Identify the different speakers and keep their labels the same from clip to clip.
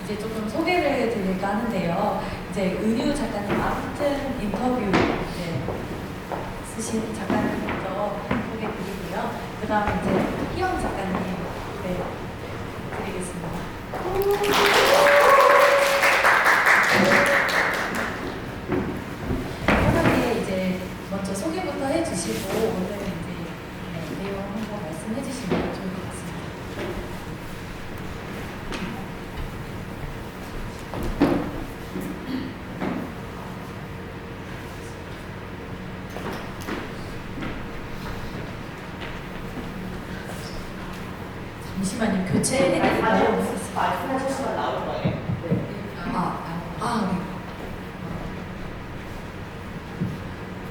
Speaker 1: 이제 조금 소개를 드릴까 하는데요. 이제 은유 작가님 아무튼 인터뷰 이제 쓰신 작가님 먼저 소개 드리고요. 그 다음에 이제 희원 작가님 네, 드리겠습니다. 편하게 이제 먼저 소개부터 해주시고 오늘은 이제 내용 한번 말씀해 주시면 좋을 것 같습니다. 잠시만요. 교체해드릴까요?
Speaker 2: 말씀하시면 나올 거예요.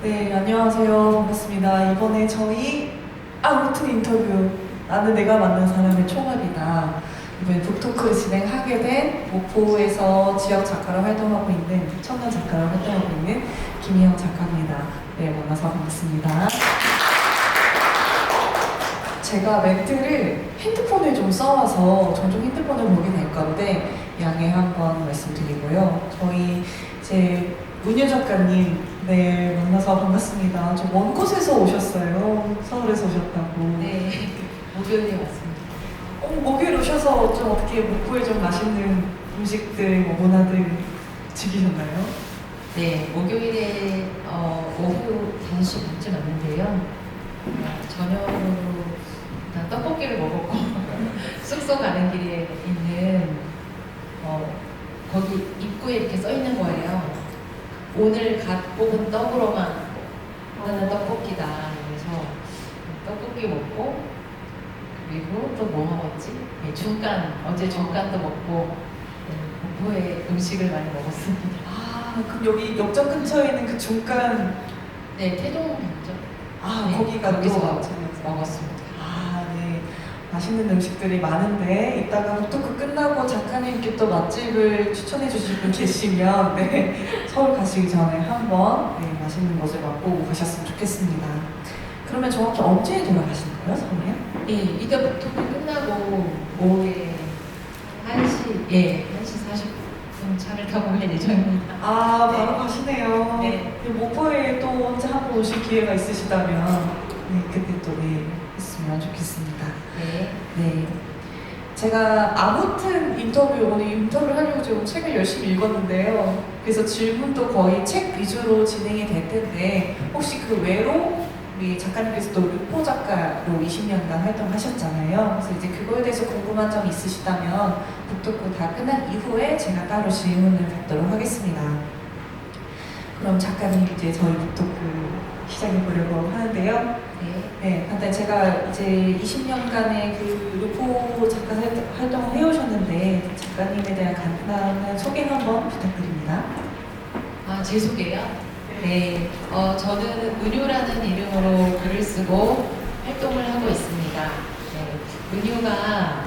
Speaker 3: 네, 안녕하세요. 반갑습니다. 이번에 저희 아무튼 인터뷰 나는 내가 만난 사람의 총합이다. 이번에 북토크를 진행하게 된 목포에서 지역 작가로 활동하고 있는 청년 작가로 활동하고 있는 김희영 작가입니다. 네, 만나서 반갑습니다. 제가 멘트를 핸드폰에 좀 써와서 종종 핸드폰을 보게 될 건데 양해 한번 말씀드리고요. 저희 이제 은유 작가님 네 만나서 반갑습니다. 좀 먼 곳에서 오셨어요. 서울에서 오셨다고.
Speaker 1: 네, 목요일에 왔습니다.
Speaker 3: 목요일 오셔서 좀 어떻게 목포에 좀 맛있는 음식들, 뭐 문화들 즐기셨나요?
Speaker 1: 네, 목요일에 오후 5시 반쯤 왔는데요. 저녁으로 일단 떡볶이를 먹었고 숙소 가는 길에 있는 거기 입구에 이렇게 써 있는 거예요. 오늘 갓 볶은 떡으로만 하는 떡볶이다. 그래서 떡볶이 먹고 그리고 또 뭐 먹었지? 네, 중간 어제 중간도 먹고 목포의 음식을 많이 먹었습니다.
Speaker 3: 아, 그럼 여기 역전 근처에 있는 그 중간
Speaker 1: 네, 태동이죠. 네,
Speaker 3: 거기가
Speaker 1: 거기서
Speaker 3: 또
Speaker 1: 먹었습니다.
Speaker 3: 아, 네. 맛있는 음식들이 많은데 이따가 북토크 끝나고 작가님께 또 맛집을 추천해 주실 분 계시면 네, 서울 가시기 전에 한번 네, 맛있는 것을 맛보고 가셨으면 좋겠습니다. 그러면 정확히 언제 돌아가시는 거예요, 서울에?
Speaker 1: 예, 이따 북토크 끝나고 오후에 1시 40분 차를 타고 갈 예정입니다.
Speaker 3: 아, 바로 가시네요.
Speaker 1: 네.
Speaker 3: 목포에 또 언제 한번 오실 기회가 있으시다면 네, 그때 또 네, 했으면 좋겠습니다.
Speaker 1: 네.
Speaker 3: 네. 제가 아무튼 오늘 인터뷰를 하려고 지금 책을 열심히 읽었는데요. 그래서 질문도 거의 책 위주로 진행이 될 텐데 혹시 그 외로 우리 작가님께서도 르포 작가로 20년간 활동하셨잖아요. 그래서 이제 그거에 대해서 궁금한 점 있으시다면 북토크 다 끝난 이후에 제가 따로 질문을 받도록 하겠습니다. 그럼 작가님 이제 저희 북토크 시작해 보려고 하는데요. 네, 간단히 제가 이제 20년간의 그 르포 작가 활동을 해오셨는데 작가님에 대한 간단한 소개 한번 부탁드립니다.
Speaker 1: 아, 제 소개요? 네. 저는 은유라는 이름으로 글을 쓰고 활동을 하고 있습니다. 네. 은유가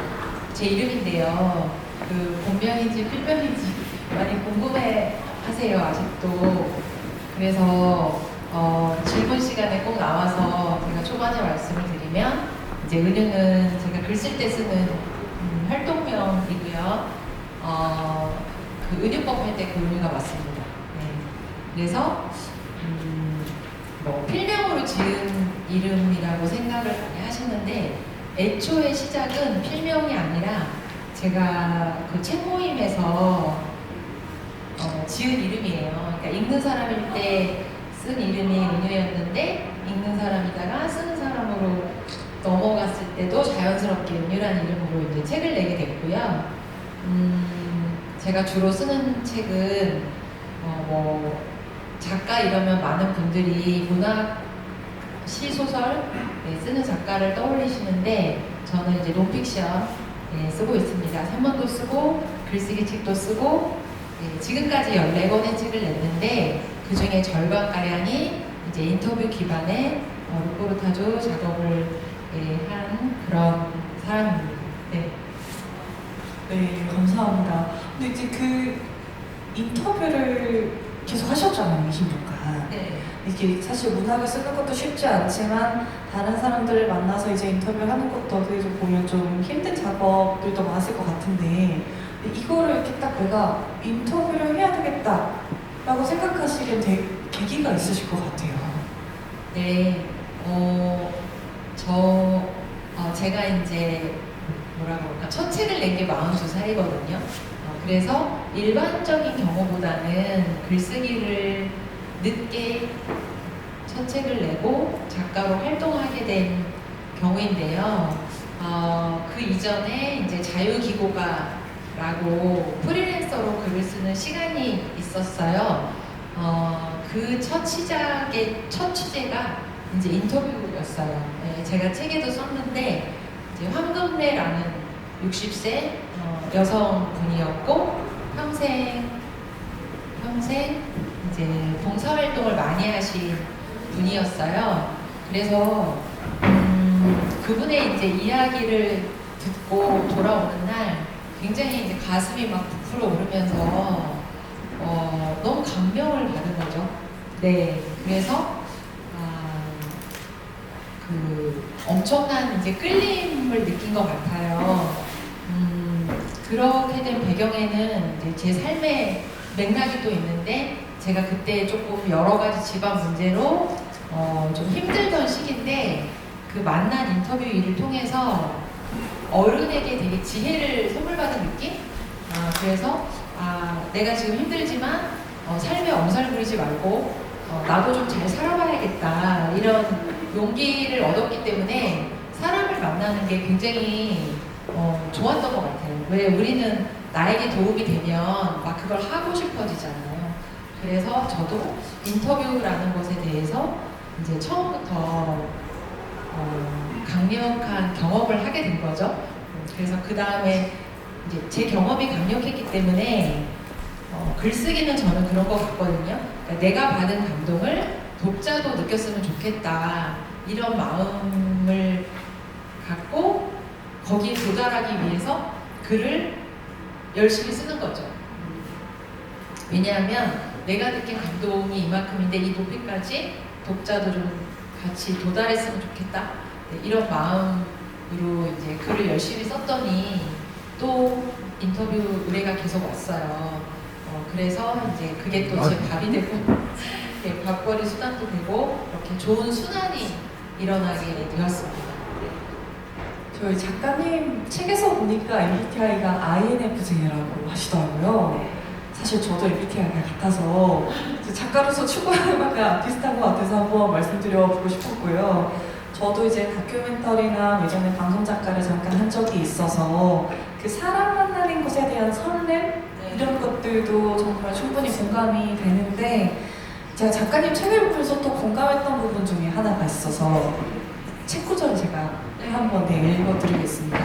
Speaker 1: 제 이름인데요. 그 본명인지 필명인지 많이 궁금해 하세요, 아직도. 그래서 질문 시간에 꼭 나와서 제가 초반에 말씀을 드리면 이제 은유는 제가 글 쓸 때 쓰는 활동명이고요. 그 은유법 할 때 그 은유가 맞습니다. 네. 그래서 뭐 필명으로 지은 이름이라고 생각을 많이 하시는데 애초에 시작은 필명이 아니라 제가 그 책 모임에서 지은 이름이에요. 그러니까 읽는 사람일 때 쓴 이름이 은유였는데 읽는 사람이다가 쓰는 사람으로 넘어갔을 때도 자연스럽게 은유라는 이름으로 이제 책을 내게 됐고요. 제가 주로 쓰는 책은 뭐 작가 이러면 많은 분들이 문학 시소설 쓰는 작가를 떠올리시는데 저는 이제 논픽션 쓰고 있습니다. 산문도 쓰고 글쓰기 책도 쓰고 지금까지 14권의 책을 냈는데 그 중에 절반가량이 이제 인터뷰 기반의 루포르타주 작업을 한 그런 사람입니다. 네.
Speaker 3: 네, 감사합니다. 근데 이제 그 인터뷰를 계속 하셨잖아요, 20년간.
Speaker 1: 네.
Speaker 3: 이게 사실 문학을 쓰는 것도 쉽지 않지만 다른 사람들을 만나서 이제 인터뷰를 하는 것도 어떻게 좀 보면 좀 힘든 작업들도 많았을 것 같은데 이거를 이렇게 딱 내가 인터뷰를 해야 되겠다라고 생각하시게 된 계기가 있으실 것 같아요.
Speaker 1: 네, 제가 이제 뭐라고 할까, 첫 책을 낸 게 42살이거든요. 그래서 일반적인 경우보다는 글쓰기를 늦게 첫 책을 내고 작가로 활동하게 된 경우인데요. 그 이전에 이제 자유기고가라고 프리랜서로 글을 쓰는 시간이 있었어요. 그 첫 시작의 첫 취재가 이제 인터뷰였어요. 네, 제가 책에도 썼는데 이제 황금래라는 60세 여성분이었고 평생 이제 봉사활동을 많이 하신 분이었어요. 그래서 그분의 이제 이야기를 듣고 돌아오는 날 굉장히 이제 가슴이 막 부풀어 오르면서 너무 감명을 받은 거죠. 네, 그래서 그 엄청난 이제 끌림을 느낀 것 같아요. 그렇게 된 배경에는 이제 제 삶의 맥락이 또 있는데 제가 그때 조금 여러 가지 집안 문제로 좀 힘들던 시기인데 그 만난 인터뷰 일을 통해서 어른에게 되게 지혜를 선물 받은 느낌? 그래서 내가 지금 힘들지만 삶에 엄살 부리지 말고 나도 좀 잘 살아봐야겠다 이런 용기를 얻었기 때문에 사람을 만나는 게 굉장히 좋았던 것 같아요. 왜 우리는 나에게 도움이 되면 막 그걸 하고 싶어지잖아요. 그래서 저도 인터뷰라는 것에 대해서 이제 처음부터 강력한 경험을 하게 된 거죠. 그래서 그 다음에 이제 제 경험이 강력했기 때문에 글쓰기는 저는 그런 것 같거든요. 그러니까 내가 받은 감동을 독자도 느꼈으면 좋겠다 이런 마음을 갖고 거기에 도달하기 위해서 글을 열심히 쓰는 거죠. 왜냐하면 내가 느낀 감동이 이만큼인데 이 높이까지 독자도 좀 같이 도달했으면 좋겠다. 네, 이런 마음으로 이제 글을 열심히 썼더니 또 인터뷰 의뢰가 계속 왔어요. 그래서 이제 그게 또 제 밥이 되고 네, 밥벌이 수단도 되고 이렇게 좋은 순환이 일어나게 되었습니다.
Speaker 3: 저희 작가님 책에서 보니까 MBTI가 INFJ라고 하시더라고요. 사실 저도 MBTI가 같아서 작가로서 추구하는 바가 비슷한 것 같아서 한번 말씀드려보고 싶었고요. 저도 이제 다큐멘터리나 예전에 방송 작가를 잠깐 한 적이 있어서 그 사람 만나는 것에 대한 설렘 이런 것들도 정말 충분히 공감이 되는데 제가 작가님 책을 보면서 또 공감했던 부분 중에 하나가 있어서 책 구절 제가 한번 읽어드리겠습니다.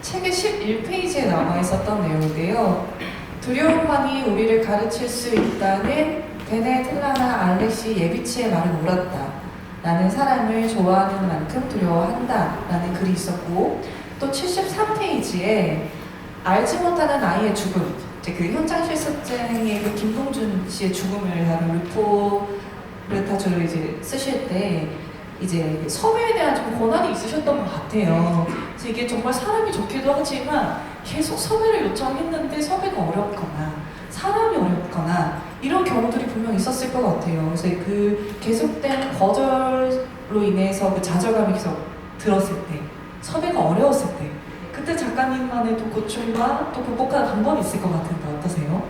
Speaker 3: 책의 11페이지에 나와 있었던 내용인데요. 두려움만이 우리를 가르칠 수 있다는 베네틀라나 알렉시 예비치의 말을 옳았다. 나는 사람을 좋아하는 만큼 두려워한다. 라는 글이 있었고 또 73페이지에 알지 못하는 아이의 죽음 그 현장 실습생의 그 김동준 씨의 죽음을 다룬 리포르타주를 이제 쓰실 때 이제 섭외에 대한 좀 권한이 있으셨던 것 같아요. 그래서 이게 정말 사람이 좋기도 하지만 계속 섭외를 요청했는데 섭외가 어렵거나 사람이 어렵거나 이런 경우들이 분명 있었을 것 같아요. 그래서 그 계속된 거절로 인해서 그 좌절감이 계속 들었을 때, 섭외가 어려웠을 때, 그때 작가님만의 또 고충과 또 극복하는 방법이 있을 것 같은데 어떠세요?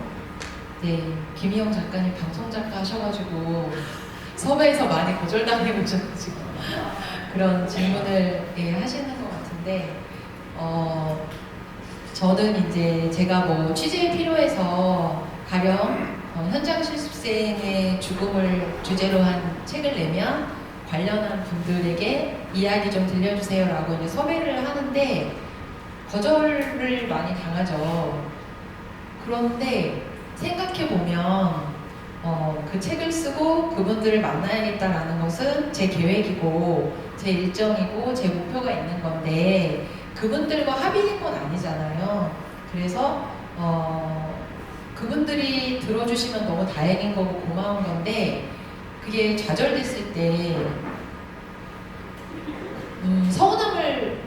Speaker 1: 네, 김희영 작가님 방송 작가 하셔가지고 섭외에서 많이 거절당해 보셔가지고 그런 질문을 하시는 것 같은데 저는 이제 제가 뭐 취재에 필요해서 가령 현장 실습생의 죽음을 주제로 한 책을 내면 관련한 분들에게 이야기 좀 들려주세요 라고 이제 섭외를 하는데 거절을 많이 당하죠. 그런데 생각해보면 그 책을 쓰고 그분들을 만나야겠다라는 것은 제 계획이고 제 일정이고 제 목표가 있는 건데 그분들과 합의된 건 아니잖아요. 그래서 그분들이 들어주시면 너무 다행인 거고 고마운 건데 그게 좌절됐을 때 서운함을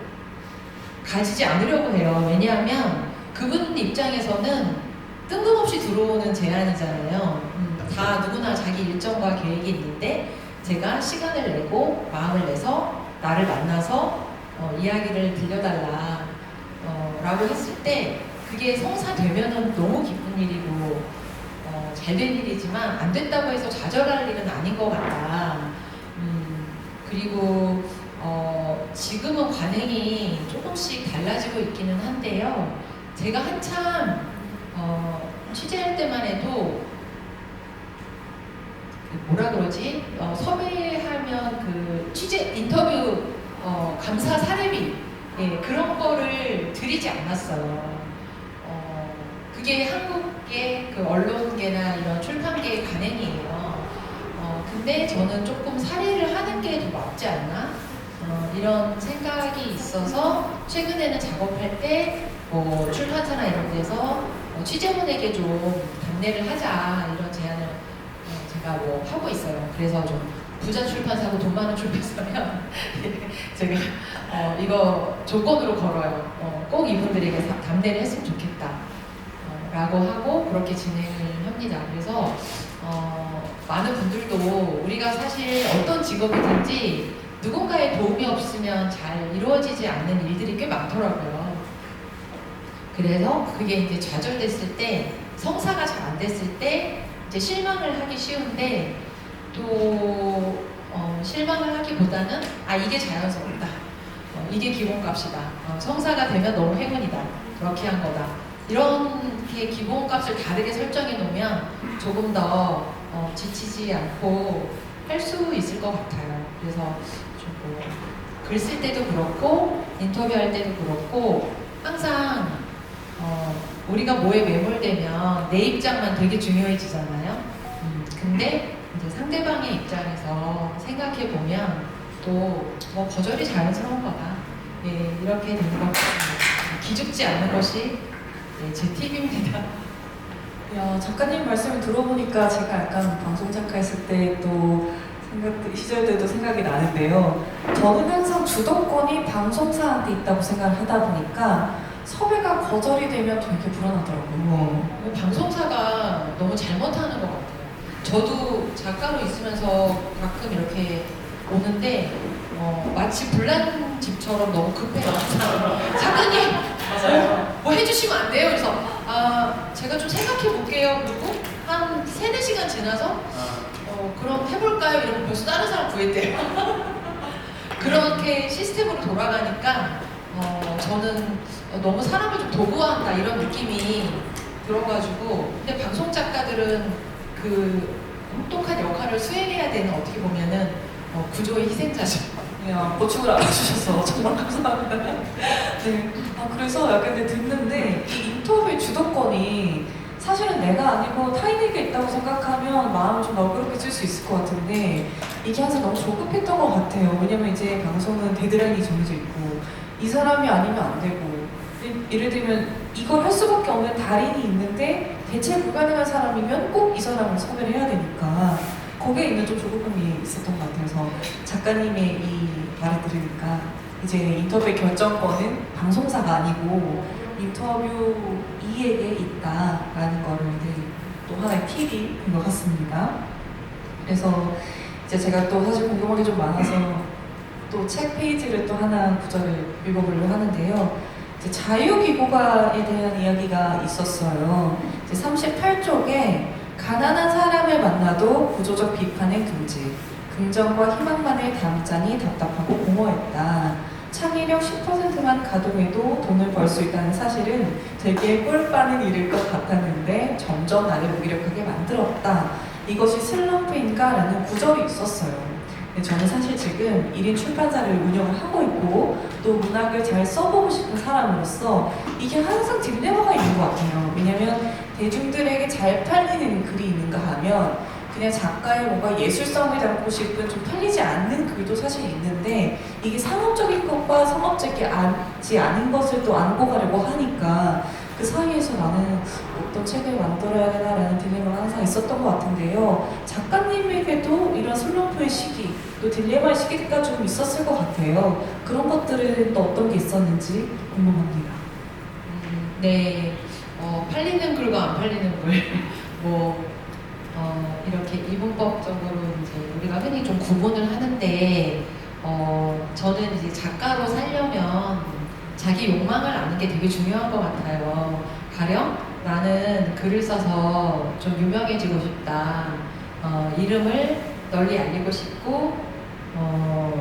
Speaker 1: 가지지 않으려고 해요. 왜냐하면 그분 입장에서는 뜬금없이 들어오는 제안이잖아요. 다 누구나 자기 일정과 계획이 있는데 제가 시간을 내고 마음을 내서 나를 만나서 이야기를 들려달라 라고 했을 때 그게 성사되면은 너무 기쁜 일이고 잘 된 일이지만 안 됐다고 해서 좌절할 일은 아닌 것 같다. 그리고 지금은 관행이 조금씩 달라지고 있기는 한데요. 제가 한참 취재할 때만 해도 뭐라 그러지? 섭외하면 그 취재 인터뷰 감사 사례비 그런 거를 드리지 않았어요. 그게 한국의 그 언론계나 이런 출판계의 관행이에요. 근데 저는 조금 사례를 하는 게 더 맞지 않나? 이런 생각이 있어서 최근에는 작업할 때 출판사나 이런 데서 취재원에게 좀 답례를 하자 이런 제안을 제가 하고 있어요. 그래서 좀 부자 출판사고 돈 많은 출판사면 제가 이거 조건으로 걸어요. 꼭 이분들에게 답례를 했으면 좋겠다 라고 하고 그렇게 진행을 합니다. 그래서 많은 분들도 우리가 사실 어떤 직업이든지 누군가의 도움이 없으면 잘 이루어지지 않는 일들이 꽤 많더라고요. 그래서 그게 이제 좌절됐을 때, 성사가 잘 안 됐을 때 이제 실망을 하기 쉬운데 또 실망을 하기보다는 이게 자연스럽다. 이게 기본값이다. 성사가 되면 너무 행운이다. 그렇게 한 거다. 이렇게 기본값을 다르게 설정해 놓으면 조금 더 지치지 않고 할 수 있을 것 같아요. 그래서 글 쓸 때도 그렇고 인터뷰할 때도 그렇고 항상 우리가 뭐에 매몰되면 내 입장만 되게 중요해지잖아요. 근데 이제 상대방의 입장에서 생각해 보면 또 거절이 자연스러운 거다. 이렇게 되는 것 같습니다. 기죽지 않는 것이 제 팁입니다.
Speaker 3: 야, 작가님 말씀을 들어보니까 제가 약간 방송 작가 했을 때 또 시절들도 생각이 나는데요. 저는 항상 주도권이 방송사한테 있다고 생각을 하다 보니까 섭외가 거절이 되면 되게 불안하더라고요.
Speaker 1: 방송사가 너무 잘못하는 것 같아요. 저도 작가로 있으면서 가끔 이렇게 오는데 마치 불난 집처럼 너무 급해요. 작가님!
Speaker 2: 맞아요.
Speaker 1: 뭐 해주시면 안 돼요? 그래서 제가 좀 생각해 볼게요. 그리고 한 3-4시간 지나서 그럼 해볼까요? 이러면 벌써 다른 사람 구했대요. 그렇게 시스템으로 돌아가니까 저는 너무 사람을 좀 도구화한다 이런 느낌이 들어가지고 근데 방송 작가들은 그 똑똑한 역할을 수행해야 되는 어떻게 보면은 구조의 희생자죠.
Speaker 3: 보충을 알아주셔서 정말 감사합니다. 네. 그래서 약간 듣는데 이 인터뷰의 주도권이 사실은 내가 아니고 타인에게 있다고 생각하면 마음을 좀 너그럽게 쓸 수 있을 것 같은데 이게 항상 너무 조급했던 것 같아요. 왜냐면 이제 방송은 데드라인이 정해져 있고 이 사람이 아니면 안 되고 예를 들면 이걸 할 수밖에 없는 달인이 있는데 대체 불가능한 사람이면 꼭 이 사람을 섭외를 해야 되니까 거기에 있는 좀 조급함이 있었던 것 같아서 작가님의 이 말을 들으니까 이제 인터뷰의 결정권은 방송사가 아니고 인터뷰 이에게 있다라는 거를 또 하나의 팁인 것 같습니다. 그래서 이제 제가 또 사실 궁금한 게 좀 많아서 또 책 페이지를 또 하나 구절을 읽어보려고 하는데요. 이제 자유기고가에 대한 이야기가 있었어요. 이제 38쪽에 가난한 사람을 만나도 구조적 비판의 금지, 긍정과 희망만을 담자니 답답하고 공허했다. 창의력 10%만 가동해도 돈을 벌 수 있다는 사실은 되게 꿀 빠는 일일 것 같았는데 점점 나를 무기력하게 만들었다. 이것이 슬럼프인가? 라는 구절이 있었어요. 근데 저는 사실 지금 1인 출판사를 운영을 하고 있고 또 문학을 잘 써보고 싶은 사람으로서 이게 항상 딜레마가 있는 것 같아요. 왜냐면 대중들에게 잘 팔리는 글이 있는가 하면 그냥 작가의 뭔가 예술성을 담고 싶은 좀 팔리지 않는 글도 사실 있는데 이게 상업적인 것과 상업적이 않은 것을 또 안고 가려고 하니까 그 사이에서 나는 어떤 책을 만들어야 되나라는 딜레마가 항상 있었던 것 같은데요. 작가님에게도 이런 슬럼프의 시기, 또 딜레마의 시기가 좀 있었을 것 같아요. 그런 것들은 또 어떤 게 있었는지 궁금합니다.
Speaker 1: 네, 팔리는 글과 안 팔리는 글, 뭐, 이렇게 이분법적으로 이제 우리가 흔히 좀 구분을 하는데, 저는 이제 작가로 살려면 자기 욕망을 아는 게 되게 중요한 것 같아요. 가령 나는 글을 써서 좀 유명해지고 싶다. 이름을 널리 알리고 싶고,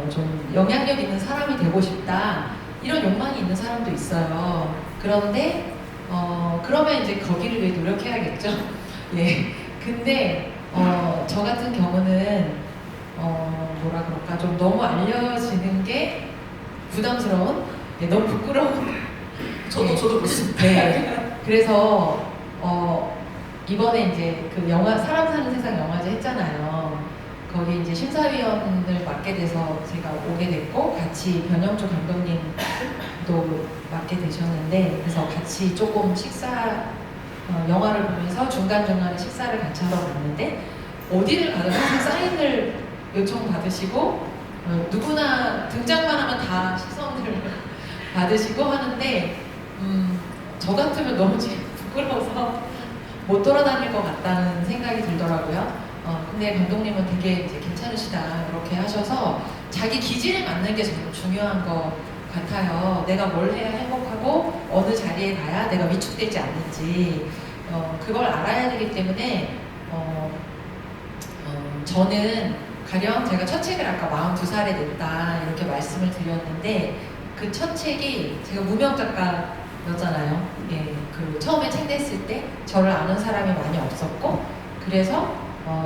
Speaker 1: 좀 영향력 있는 사람이 되고 싶다. 이런 욕망이 있는 사람도 있어요. 그런데, 그러면 이제 거기를 위해 노력해야겠죠. 예. 근데, 저 같은 경우는, 뭐라 그럴까, 좀 너무 알려지는 게 부담스러운, 네, 너무 부끄러운.
Speaker 3: 저도 그렇습니다.
Speaker 1: 네. 그래서, 이번에 이제 그 영화, 사람 사는 세상 영화제 했잖아요. 거기 이제 심사위원을 맡게 돼서 제가 오게 됐고, 같이 변영주 감독님도 맡게 되셨는데, 그래서 같이 조금 영화를 보면서 중간중간에 식사를 같이 하러 갔는데, 어디를 가든 항상 사인을 요청받으시고, 누구나 등장만 하면 다 시선을 받으시고 하는데, 저 같으면 너무 부끄러워서 못 돌아다닐 것 같다는 생각이 들더라고요. 근데 감독님은 되게 이제 괜찮으시다 이렇게 하셔서 자기 기질에 맞는 게 정말 중요한 것 같아요. 내가 뭘 해야 행복하고 어느 자리에 가야 내가 위축되지 않는지 그걸 알아야 되기 때문에 저는 가령 제가 첫 책을 아까 42살에 냈다 이렇게 말씀을 드렸는데 그 첫 책이 제가 무명 작가였잖아요. 예, 그 처음에 책 냈을 때 저를 아는 사람이 많이 없었고 그래서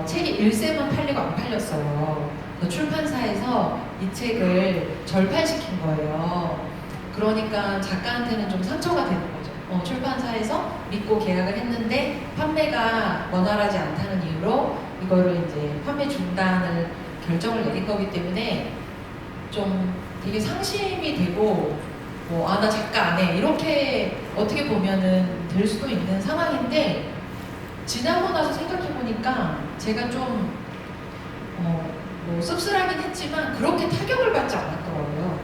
Speaker 1: 책이 1세만 팔리고 안 팔렸어요. 출판사에서 이 책을 절판시킨 거예요. 그러니까 작가한테는 좀 상처가 되는 거죠. 출판사에서 믿고 계약을 했는데 판매가 원활하지 않다는 이유로 이거를 이제 판매 중단을 결정을 내린 거기 때문에 좀 되게 상심이 되고 나 작가 안 해 이렇게 어떻게 보면은 될 수도 있는 상황인데 지나고 나서 생각해보니까 제가 좀 씁쓸하긴 했지만 그렇게 타격을 받지 않았더라고요.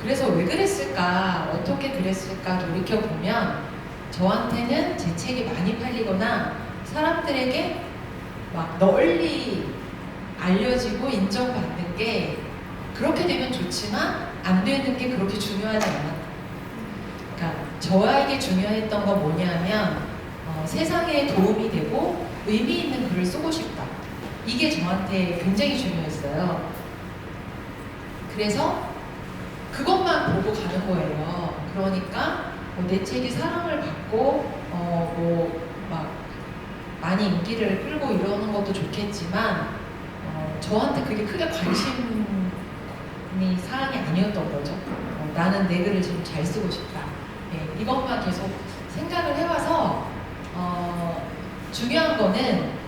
Speaker 1: 그래서 왜 그랬을까, 어떻게 그랬을까 돌이켜보면 저한테는 제 책이 많이 팔리거나 사람들에게 막 널리 알려지고 인정받는 게 그렇게 되면 좋지만 안 되는 게 그렇게 중요하지 않았다. 그러니까 저에게 중요했던 건 뭐냐면 세상에 도움이 되고 의미 있는 글을 쓰고 싶다. 이게 저한테 굉장히 중요했어요. 그래서 그것만 보고 가는 거예요. 그러니까 내 책이 사랑을 받고 막 많이 인기를 끌고 이러는 것도 좋겠지만 저한테 그게 크게 관심이 사항이 아니었던 거죠. 나는 내 글을 지금 잘 쓰고 싶다. 예, 이것만 계속 생각을 해와서 중요한 거는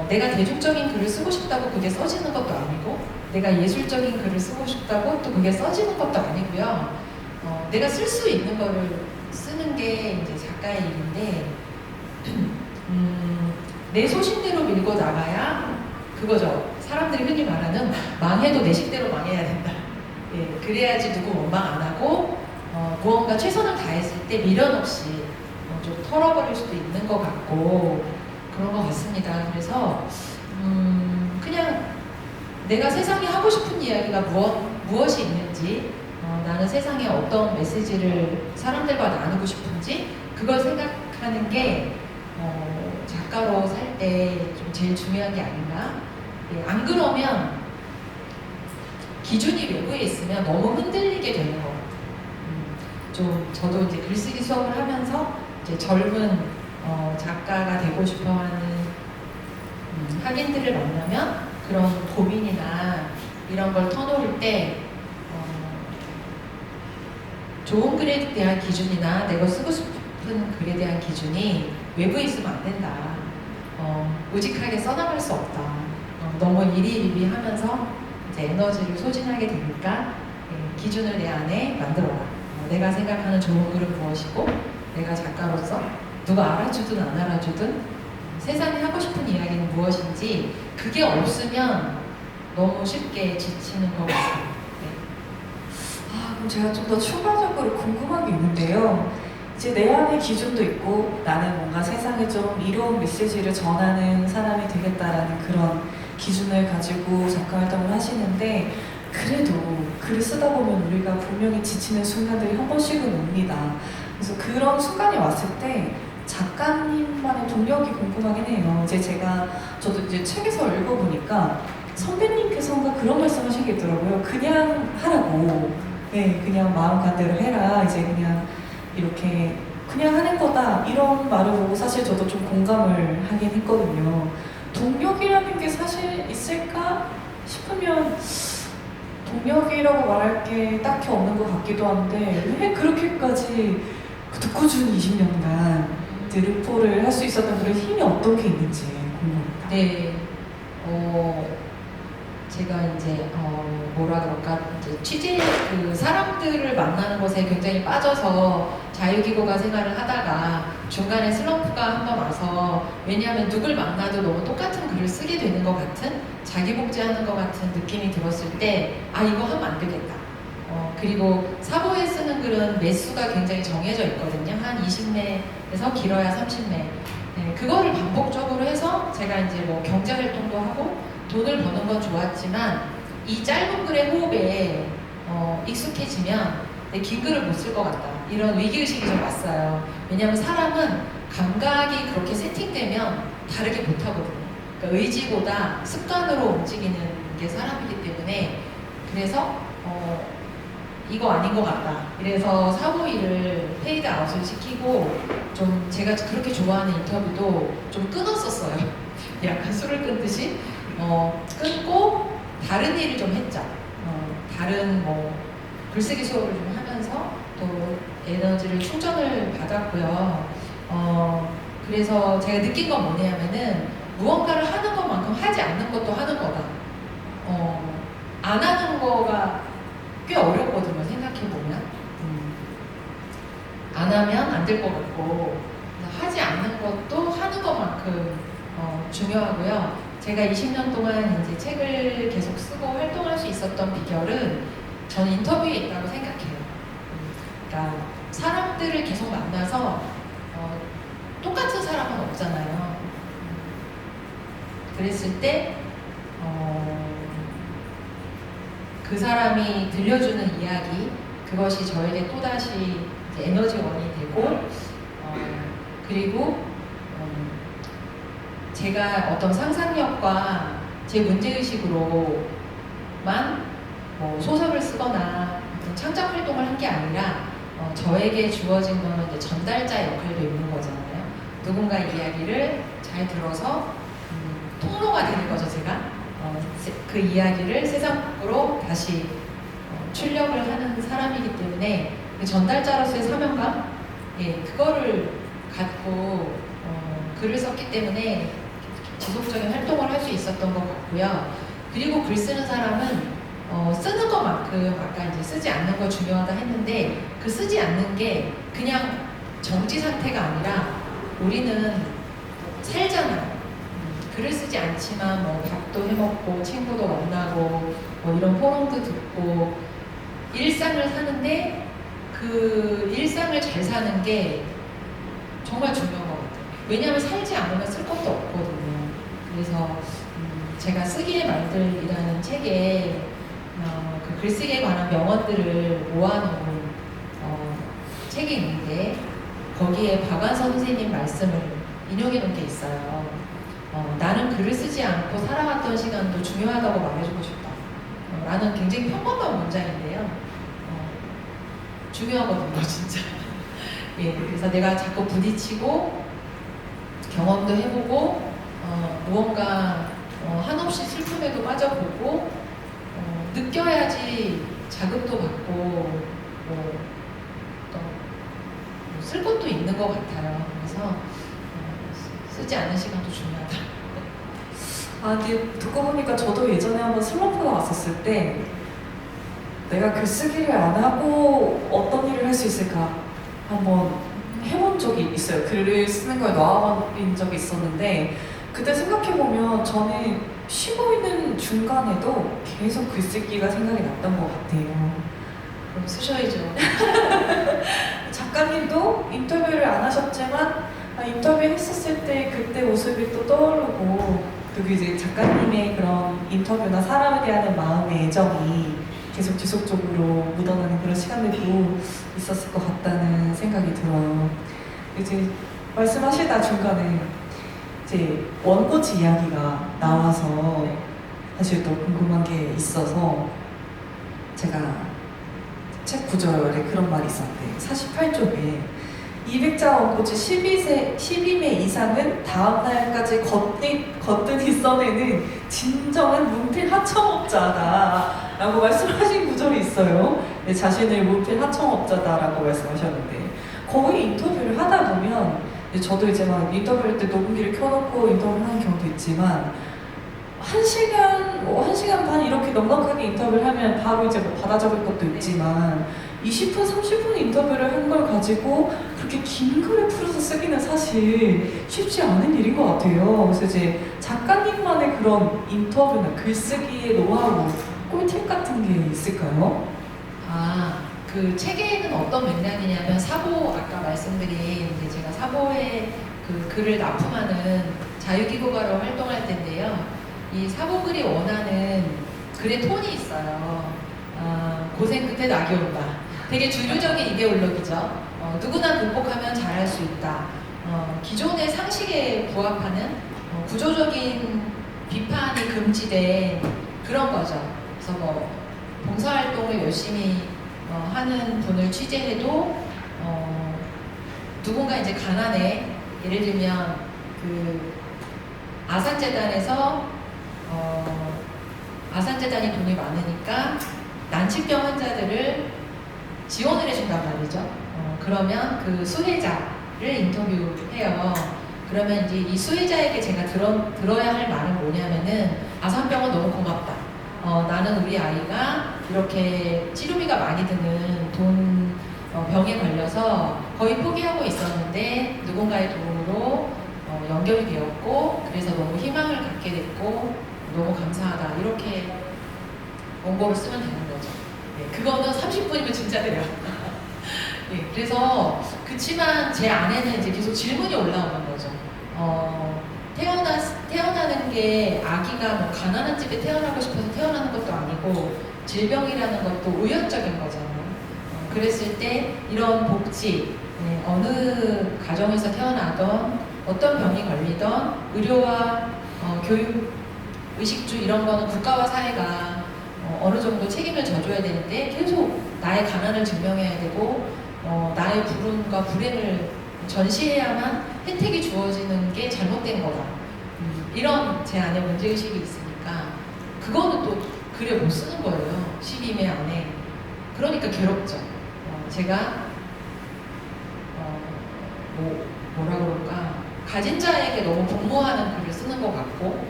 Speaker 1: 내가 대중적인 글을 쓰고 싶다고 그게 써지는 것도 아니고 내가 예술적인 글을 쓰고 싶다고 또 그게 써지는 것도 아니고요. 내가 쓸 수 있는 거를 쓰는 게 이제 작가의 일인데 내 소신대로 밀고 나가야 그거죠. 사람들이 흔히 말하는 망해도 내 식대로 망해야 된다. 예, 그래야지 누구 원망 안 하고 무언가 최선을 다했을 때 미련 없이 좀 털어버릴 수도 있는 것 같고 그런 것 같습니다. 그래서 그냥 내가 세상에 하고 싶은 이야기가 무엇이 있는지 나는 세상에 어떤 메시지를 사람들과 나누고 싶은지 그걸 생각하는 게 작가로 살 때 좀 제일 중요한 게 아닌가. 예, 안 그러면 기준이 외부에 있으면 너무 흔들리게 되는 거. 좀 저도 이제 글쓰기 수업을 하면서 이제 젊은 작가가 되고 싶어하는 학인들을 만나면 그런 고민이나 이런 걸 터놓을 때 좋은 글에 대한 기준이나 내가 쓰고 싶은 글에 대한 기준이 외부에 있으면 안 된다. 우직하게 써나갈 수 없다. 너무 일희일비 하면서 이제 에너지를 소진하게 되니까 기준을 내 안에 만들어라. 내가 생각하는 좋은 글은 무엇이고 내가 작가로서 누가 알아주든 안 알아주든 세상에 하고 싶은 이야기는 무엇인지 그게 없으면 너무 쉽게 지치는 것 같습니다.
Speaker 3: 그럼 제가 좀 더 추가적으로 궁금한 게 있는데요. 이제 내 안의 기준도 있고 나는 뭔가 세상에 좀 이로운 메시지를 전하는 사람이 되겠다라는 그런 기준을 가지고 작가 활동을 하시는데 그래도 글을 쓰다 보면 우리가 분명히 지치는 순간들이 한 번씩은 옵니다. 그래서 그런 순간이 왔을 때 작가님만의 동력이 궁금하긴 해요. 저도 이제 책에서 읽어보니까 선배님께서인가 그런 말씀하신 게 있더라고요. 그냥 하라고. 네, 그냥 마음 간대로 해라. 이제 그냥 이렇게 그냥 하는 거다. 이런 말을 보고 사실 저도 좀 공감을 하긴 했거든요. 동력이라는 게 사실 있을까 싶으면 동력이라고 말할 게 딱히 없는 것 같기도 한데 왜 그렇게까지 꾸준히 20년간 르포를 할 수 있었던 그런 힘이 어떤 게 있는지 궁금합니다.
Speaker 1: 네, 제가 이제 뭐라 그럴까 이제 취재 그 사람들을 만나는 것에 굉장히 빠져서 자유기고가 생활을 하다가 중간에 슬럼프가 한 번 와서 왜냐하면 누굴 만나도 너무 똑같은 글을 쓰게 되는 것 같은 자기 복제하는 것 같은 느낌이 들었을 때 아 이거 하면 안 되겠다. 그리고 사보에 쓰는 글은 매수가 굉장히 정해져 있거든요. 한 20매에서 길어야 30매. 네, 그거를 반복적으로 해서 제가 이제 뭐 경제 활동도 하고 돈을 버는 건 좋았지만 이 짧은 글의 호흡에 익숙해지면 내 긴 글을 못 쓸 것 같다. 이런 위기의식이 좀 왔어요. 왜냐하면 사람은 감각이 그렇게 세팅되면 다르게 못하거든요. 그러니까 의지보다 습관으로 움직이는 게 사람이기 때문에 그래서 이거 아닌 것 같다. 이래서 사보이를 페이드 아웃을 시키고 좀 제가 그렇게 좋아하는 인터뷰도 좀 끊었었어요. 약간 술을 끊듯이 끊고 다른 일을 좀 했죠. 다른 뭐 글쓰기 수업을 좀 하면서 또 에너지를 충전을 받았고요. 그래서 제가 느낀 건 뭐냐면은 무언가를 하는 것만큼 하지 않는 것도 하는 거다. 안 하는 거가 꽤 어렵거든요, 생각해보면. 안 하면 안 될 것 같고, 하지 않는 것도 하는 것만큼 중요하고요. 제가 20년 동안 이제 책을 계속 쓰고 활동할 수 있었던 비결은 저는 인터뷰에 있다고 생각해요. 그러니까 사람들을 계속 만나서 똑같은 사람은 없잖아요. 그랬을 때 그 사람이 들려주는 이야기 그것이 저에게 또다시 이제 에너지원이 되고 그리고 제가 어떤 상상력과 제 문제의식으로만 뭐 소설을 쓰거나 어떤 창작 활동을 한 게 아니라 저에게 주어진 거는 이제 전달자 역할도 있는 거잖아요. 누군가 이야기를 잘 들어서 통로가 되는 거죠, 제가. 그 이야기를 세상 밖으로 다시 출력을 하는 사람이기 때문에 그 전달자로서의 사명감, 예, 그거를 갖고 글을 썼기 때문에 지속적인 활동을 할 수 있었던 것 같고요. 그리고 글 쓰는 사람은 쓰는 것만큼 아까 이제 쓰지 않는 거 중요하다 했는데 그 쓰지 않는 게 그냥 정지 상태가 아니라 우리는 살잖아요. 글을 쓰지 않지만 뭐 밥도 해먹고 친구도 만나고 뭐 이런 포럼도 듣고 일상을 사는데 그 일상을 잘 사는 게 정말 중요한 것 같아요. 왜냐하면 살지 않으면 쓸 것도 없거든요. 그래서 제가 쓰기의 말들이라는 책에 그 글쓰기에 관한 명언들을 모아놓은 책이 있는데 거기에 박완서 선생님 말씀을 인용해 놓은 게 있어요. 나는 글을 쓰지 않고 살아갔던 시간도 중요하다고 말해주고 싶다. 라는 굉장히 평범한 문장인데요. 중요하거든요, 진짜. 예, 그래서 내가 자꾸 부딪히고 경험도 해보고 무언가 한없이 슬픔에도 빠져보고 느껴야지 자극도 받고 쓸 것도 있는 것 같아요. 그래서 쓰지 않는 시간도 중요하다.
Speaker 3: 근데 듣고 보니까 저도 예전에 한번 슬럼프가 왔었을 때 내가 글쓰기를 안 하고 어떤 일을 할 수 있을까 한번 해본 적이 있어요. 글을 쓰는 걸 놓아버린 적이 있었는데 그때 생각해보면 저는 쉬고 있는 중간에도 계속 글쓰기가 생각이 났던 것 같아요.
Speaker 1: 그럼 쓰셔야죠.
Speaker 3: 작가님도 인터뷰를 안 하셨지만 인터뷰 했었을 때 그때 모습이 또 떠오르고 그리고 이제 작가님의 그런 인터뷰나 사람에 대한 마음의 애정이 계속 지속적으로 묻어나는 그런 시간들도 있었을 것 같다는 생각이 들어요. 이제 말씀하시다 중간에 이제 원고지 이야기가 나와서 사실 또 궁금한 게 있어서 제가 책 구절에 그런 말이 있었는데 48쪽에 200자 원고지 12매 이상은 다음 날까지 거뜬히 써내는 진정한 문필 하청업자다 라고 말씀하신 구절이 있어요. 네, 자신을 문필 하청업자다라고 말씀하셨는데 거의 인터뷰를 하다 보면 저도 이제 막 인터뷰할 때 녹음기를 켜놓고 인터뷰를 하는 경우도 있지만 1시간, 1시간 반 이렇게 넉넉하게 인터뷰를 하면 바로 이제 뭐 받아 적을 것도 있지만 20분, 30분 인터뷰를 한 걸 가지고 그렇게 긴 글을 풀어서 쓰기는 사실 쉽지 않은 일인 것 같아요. 그래서 이제 작가님만의 그런 인터뷰나 글쓰기의 노하우, 꿀팁 같은 게 있을까요?
Speaker 1: 그 책에는 어떤 맥락이냐면 사보 아까 말씀드린 이제 제가 사보에 그 글을 납품하는 자유기고가로 활동할 때인데요. 이 사보글이 원하는 글의 톤이 있어요. 고생 끝에 낙이 온다. 되게 주류적인 이데올로기죠. 누구나 극복하면 잘할 수 있다. 기존의 상식에 부합하는 구조적인 비판이 금지된 그런 거죠. 그래서 뭐 봉사활동을 열심히 하는 분을 취재해도 누군가 이제 가난해. 예를 들면 그 아산재단에서 아산재단이 돈이 많으니까 난치병 환자들을 지원을 해준단 말이죠. 그러면 그 수혜자를 인터뷰해요. 그러면 이제 이 수혜자에게 제가 들어야 할 말은 뭐냐면은 아산병원 너무 고맙다. 나는 우리 아이가 이렇게 치료비가 많이 드는 병에 걸려서 거의 포기하고 있었는데 누군가의 도움으로 연결이 되었고 그래서 너무 희망을 갖게 됐고 너무 감사하다. 이렇게 원고를 쓰면 되는 거죠. 네, 그거는 30분이면 진짜 돼요. 네, 그래서 그치만 제 안에는 이제 계속 질문이 올라오는 거죠. 태어나는 게 아기가 뭐 가난한 집에 태어나고 싶어서 태어나는 것도 아니고 질병이라는 것도 우연적인 거잖아요. 그랬을 때 이런 복지, 네, 어느 가정에서 태어나던 어떤 병이 걸리던 의료와 교육, 의식주 이런 거는 국가와 사회가 어느 정도 책임을 져줘야 되는데 계속 나의 가난을 증명해야 되고 나의 불운과 불행을 전시해야만 혜택이 주어지는 게 잘못된 거다. 이런 제 안에 문제의식이 있으니까 그거는 또 글에 못 쓰는 거예요. 12매 안에. 그러니까 괴롭죠. 제가 뭐라 그럴까 가진 자에게 너무 복무하는 글을 쓰는 것 같고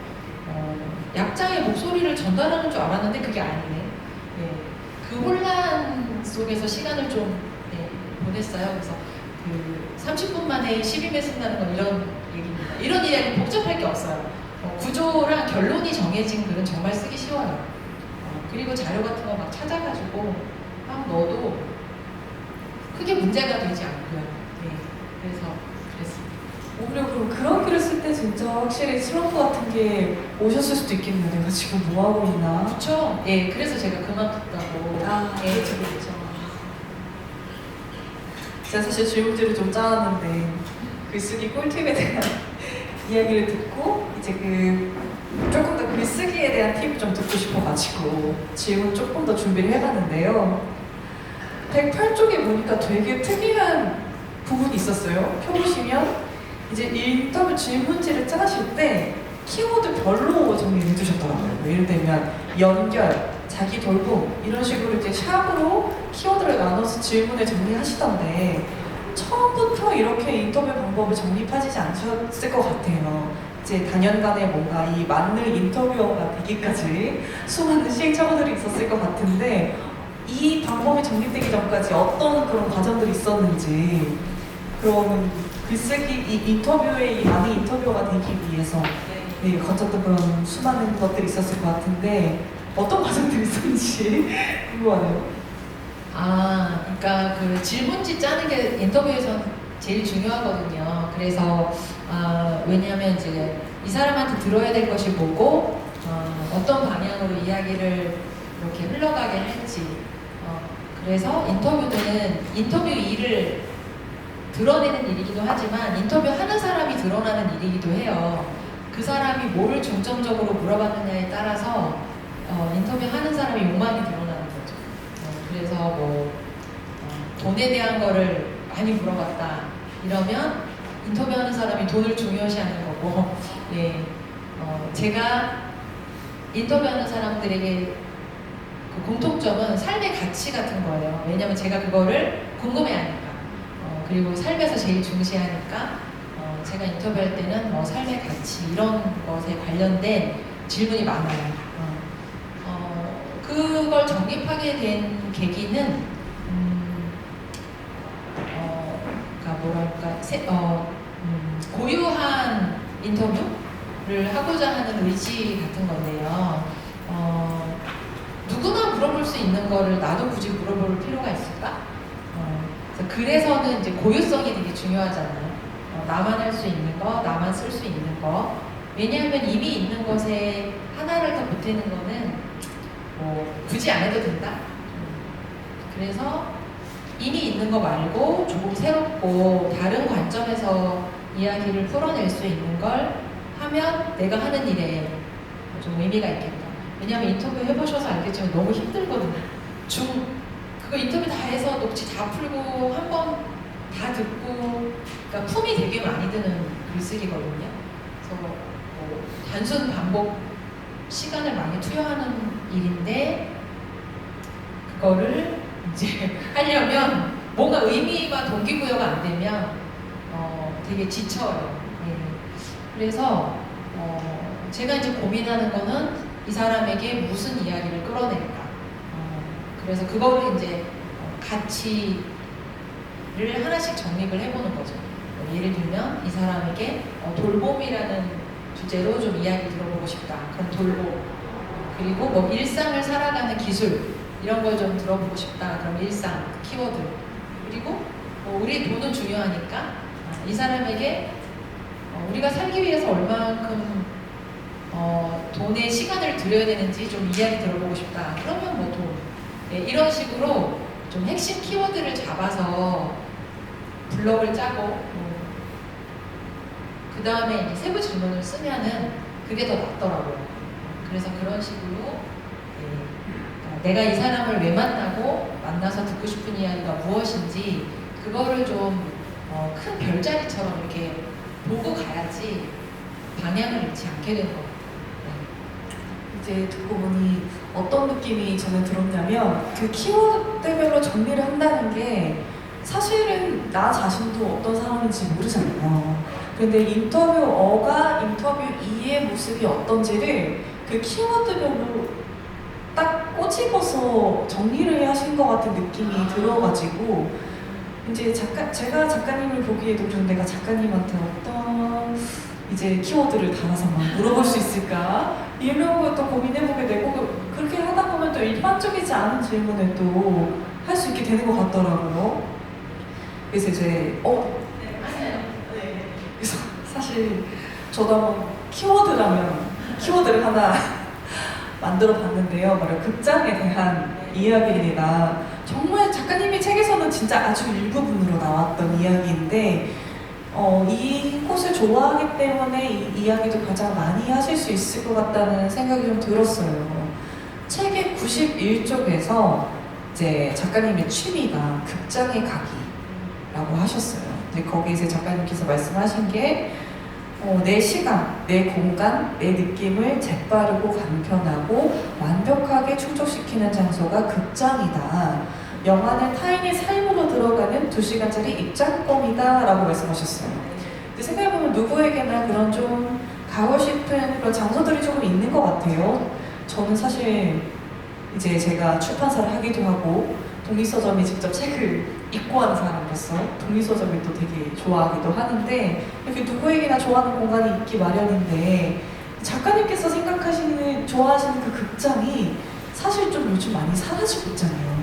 Speaker 1: 약자의 목소리를 전달하는 줄 알았는데 그게 아니네. 네. 그 혼란 속에서 시간을 좀 보냈어요. 그래서 그 30분 만에 12매 쓴다는 건 이런 얘기입니다. 이런 이야기 복잡할 게 없어요. 구조랑 결론이 정해진 글은 정말 쓰기 쉬워요. 그리고 자료 같은 거 막 찾아가지고 막 넣어도 크게 문제가 되지 않고요. 네. 그래서 그랬습니다.
Speaker 3: 오히려 그런 글을 쓸 때 진짜 확실히 슬럼프 같은 게 오셨을 수도 있겠네요. 내가 지금 뭐 하고 있나?
Speaker 1: 그렇죠. 예, 그래서 제가 그만뒀다고.
Speaker 3: 예, 그렇죠. 제가 사실 질문지를 좀 짜왔는데 글쓰기 꿀팁에 대한 이야기를 듣고 이제 조금 더 글쓰기에 대한 팁을 좀 듣고 싶어가지고 질문 조금 더 준비를 해봤는데요. 108쪽에 보니까 되게 특이한 부분이 있었어요. 펴보시면 이제 인터뷰 질문지를 짜실 때 키워드별로 정리해 두셨더라고요. 예를 들면 연결, 자기 돌봄 이런 식으로 이제 샵으로 키워드를 나눠서 질문을 정리하시던데 처음부터 이렇게 인터뷰 방법을 정립하시지 않으셨을 것 같아요. 이제 단연간에 뭔가 이 만능 인터뷰어가 되기까지 수많은 시행착오들이 있었을 것 같은데 이 방법이 정립되기 전까지 어떤 그런 과정들이 있었는지 그럼 글쓰기 이 인터뷰의 이 많은 인터뷰어가 되기 위해서 네, 거쳤던 그런 수많은 것들이 있었을 것 같은데 어떤 과정들이 있었는지 궁금하네요.
Speaker 1: 그러니까 그 질문지 짜는 게 인터뷰에선 제일 중요하거든요. 그래서 왜냐하면 이제 이 사람한테 들어야 될 것이 뭐고 어떤 방향으로 이야기를 이렇게 흘러가게 할지. 그래서 인터뷰는 인터뷰 일을 드러내는 일이기도 하지만 인터뷰하는 사람이 드러나는 일이기도 해요. 그 사람이 뭐를 중점적으로 물어봤느냐에 따라서 인터뷰하는 사람의 욕망이 드러나는 거죠. 그래서 뭐 돈에 대한 거를 많이 물어봤다 이러면 인터뷰하는 사람이 돈을 중요시하는 거고, 예, 제가 인터뷰하는 사람들에게 그 공통점은 삶의 가치 같은 거예요. 왜냐면 제가 그거를 궁금해하니까, 그리고 삶에서 제일 중시하니까 제가 인터뷰할 때는 뭐 삶의 가치 이런 것에 관련된 질문이 많아요. 그걸 정립하게 된 계기는 그러니까 뭐랄까 고유한 인터뷰를 하고자 하는 의지 같은 건데요. 누구나 물어볼 수 있는 거를 나도 굳이 물어볼 필요가 있을까? 그래서는 이제 고유성이 되게 중요하잖아요. 나만 할 수 있는 거, 나만 쓸 수 있는 거. 왜냐하면 이미 있는 것에 하나를 더 보태는 거는 뭐 굳이 안 해도 된다. 그래서 이미 있는 거 말고 조금 새롭고 다른 관점에서 이야기를 풀어낼 수 있는 걸 하면 내가 하는 일에 좀 의미가 있겠다. 왜냐하면 인터뷰 해보셔서 알겠지만 너무 힘들거든요. 그거 인터뷰 다 해서 녹취 다 풀고 한 번 다 듣고, 그러니까 품이 되게 많이 드는 글쓰기거든요. 그래서 뭐 단순 반복 시간을 많이 투여하는 일인데 그거를 이제 하려면 뭔가 의미와 동기부여가 안 되면 되게 지쳐요. 네. 그래서 제가 이제 고민하는 거는 이 사람에게 무슨 이야기를 끌어낼까. 그래서 그거를 이제 가치를 하나씩 정립을 해보는 거죠. 예를 들면 이 사람에게 돌봄이라는 주제로 좀 이야기 들어보고 싶다. 그럼 돌봄. 그리고 뭐 일상을 살아가는 기술 이런 걸 좀 들어보고 싶다. 그럼 일상 키워드. 그리고 우리 돈은 중요하니까 이 사람에게 우리가 살기 위해서 얼만큼 돈에 시간을 들여야 되는지 좀 이야기 들어보고 싶다. 그러면 뭐 돈. 네, 이런 식으로 좀 핵심 키워드를 잡아서 블럭을 짜고 그 다음에 세부 질문을 쓰면은 그게 더 낫더라고요. 그래서 그런 식으로 내가 이 사람을 왜 만나서 듣고 싶은 이야기가 무엇인지 그거를 좀 큰 별자리처럼 이렇게 보고 가야지 방향을 잃지 않게 되는 것 같아요.
Speaker 3: 이제 듣고 보니 어떤 느낌이 저는 들었냐면 그 키워드별로 정리를 한다는 게 사실은 나 자신도 어떤 사람인지 모르잖아요. 근데 인터뷰어가 인터뷰이의 모습이 어떤지를 그 키워드별로 딱 꼬집어서 정리를 하신 것 같은 느낌이 들어가지고 이제 제가 작가님을 보기에도 그런 내가 작가님한테 어떤 이제 키워드를 달아서 막 물어볼 수 있을까 이런 것도 고민해보게 되고 그렇게 하다 보면 또 일반적이지 않은 질문을 또 할 수 있게 되는 것 같더라고요. 그래서 이제
Speaker 2: 네, 맞아요. 네.
Speaker 3: 그래서 사실 저도 한번 키워드를 하나 만들어 봤는데요. 바로 극장에 대한 이야기입니다. 정말 작가님이 책에서는 진짜 아주 일부분으로 나왔던 이야기인데 이 곳을 좋아하기 때문에 이 이야기도 가장 많이 하실 수 있을 것 같다는 생각이 좀 들었어요. 책의 91쪽에서 이제 작가님의 취미가 극장에 가기라고 하셨어요. 근데 거기에서 작가님께서 말씀하신 게 내 시간, 내 공간, 내 느낌을 재빠르고 간편하고 완벽하게 충족시키는 장소가 극장이다. 영화는 타인의 삶으로 들어가는 2시간짜리 입장권이다 라고 말씀하셨어요. 근데 생각해보면 누구에게나 그런 좀 가고 싶은 그런 장소들이 조금 있는 것 같아요. 저는 사실 이제 제가 출판사를 하기도 하고 독립서점에 직접 책을 입고 하는 사람으로서 독립서점을 또 되게 좋아하기도 하는데 이렇게 누구에게나 좋아하는 공간이 있기 마련인데 작가님께서 좋아하시는 그 극장이 사실 좀 요즘 많이 사라지고 있잖아요.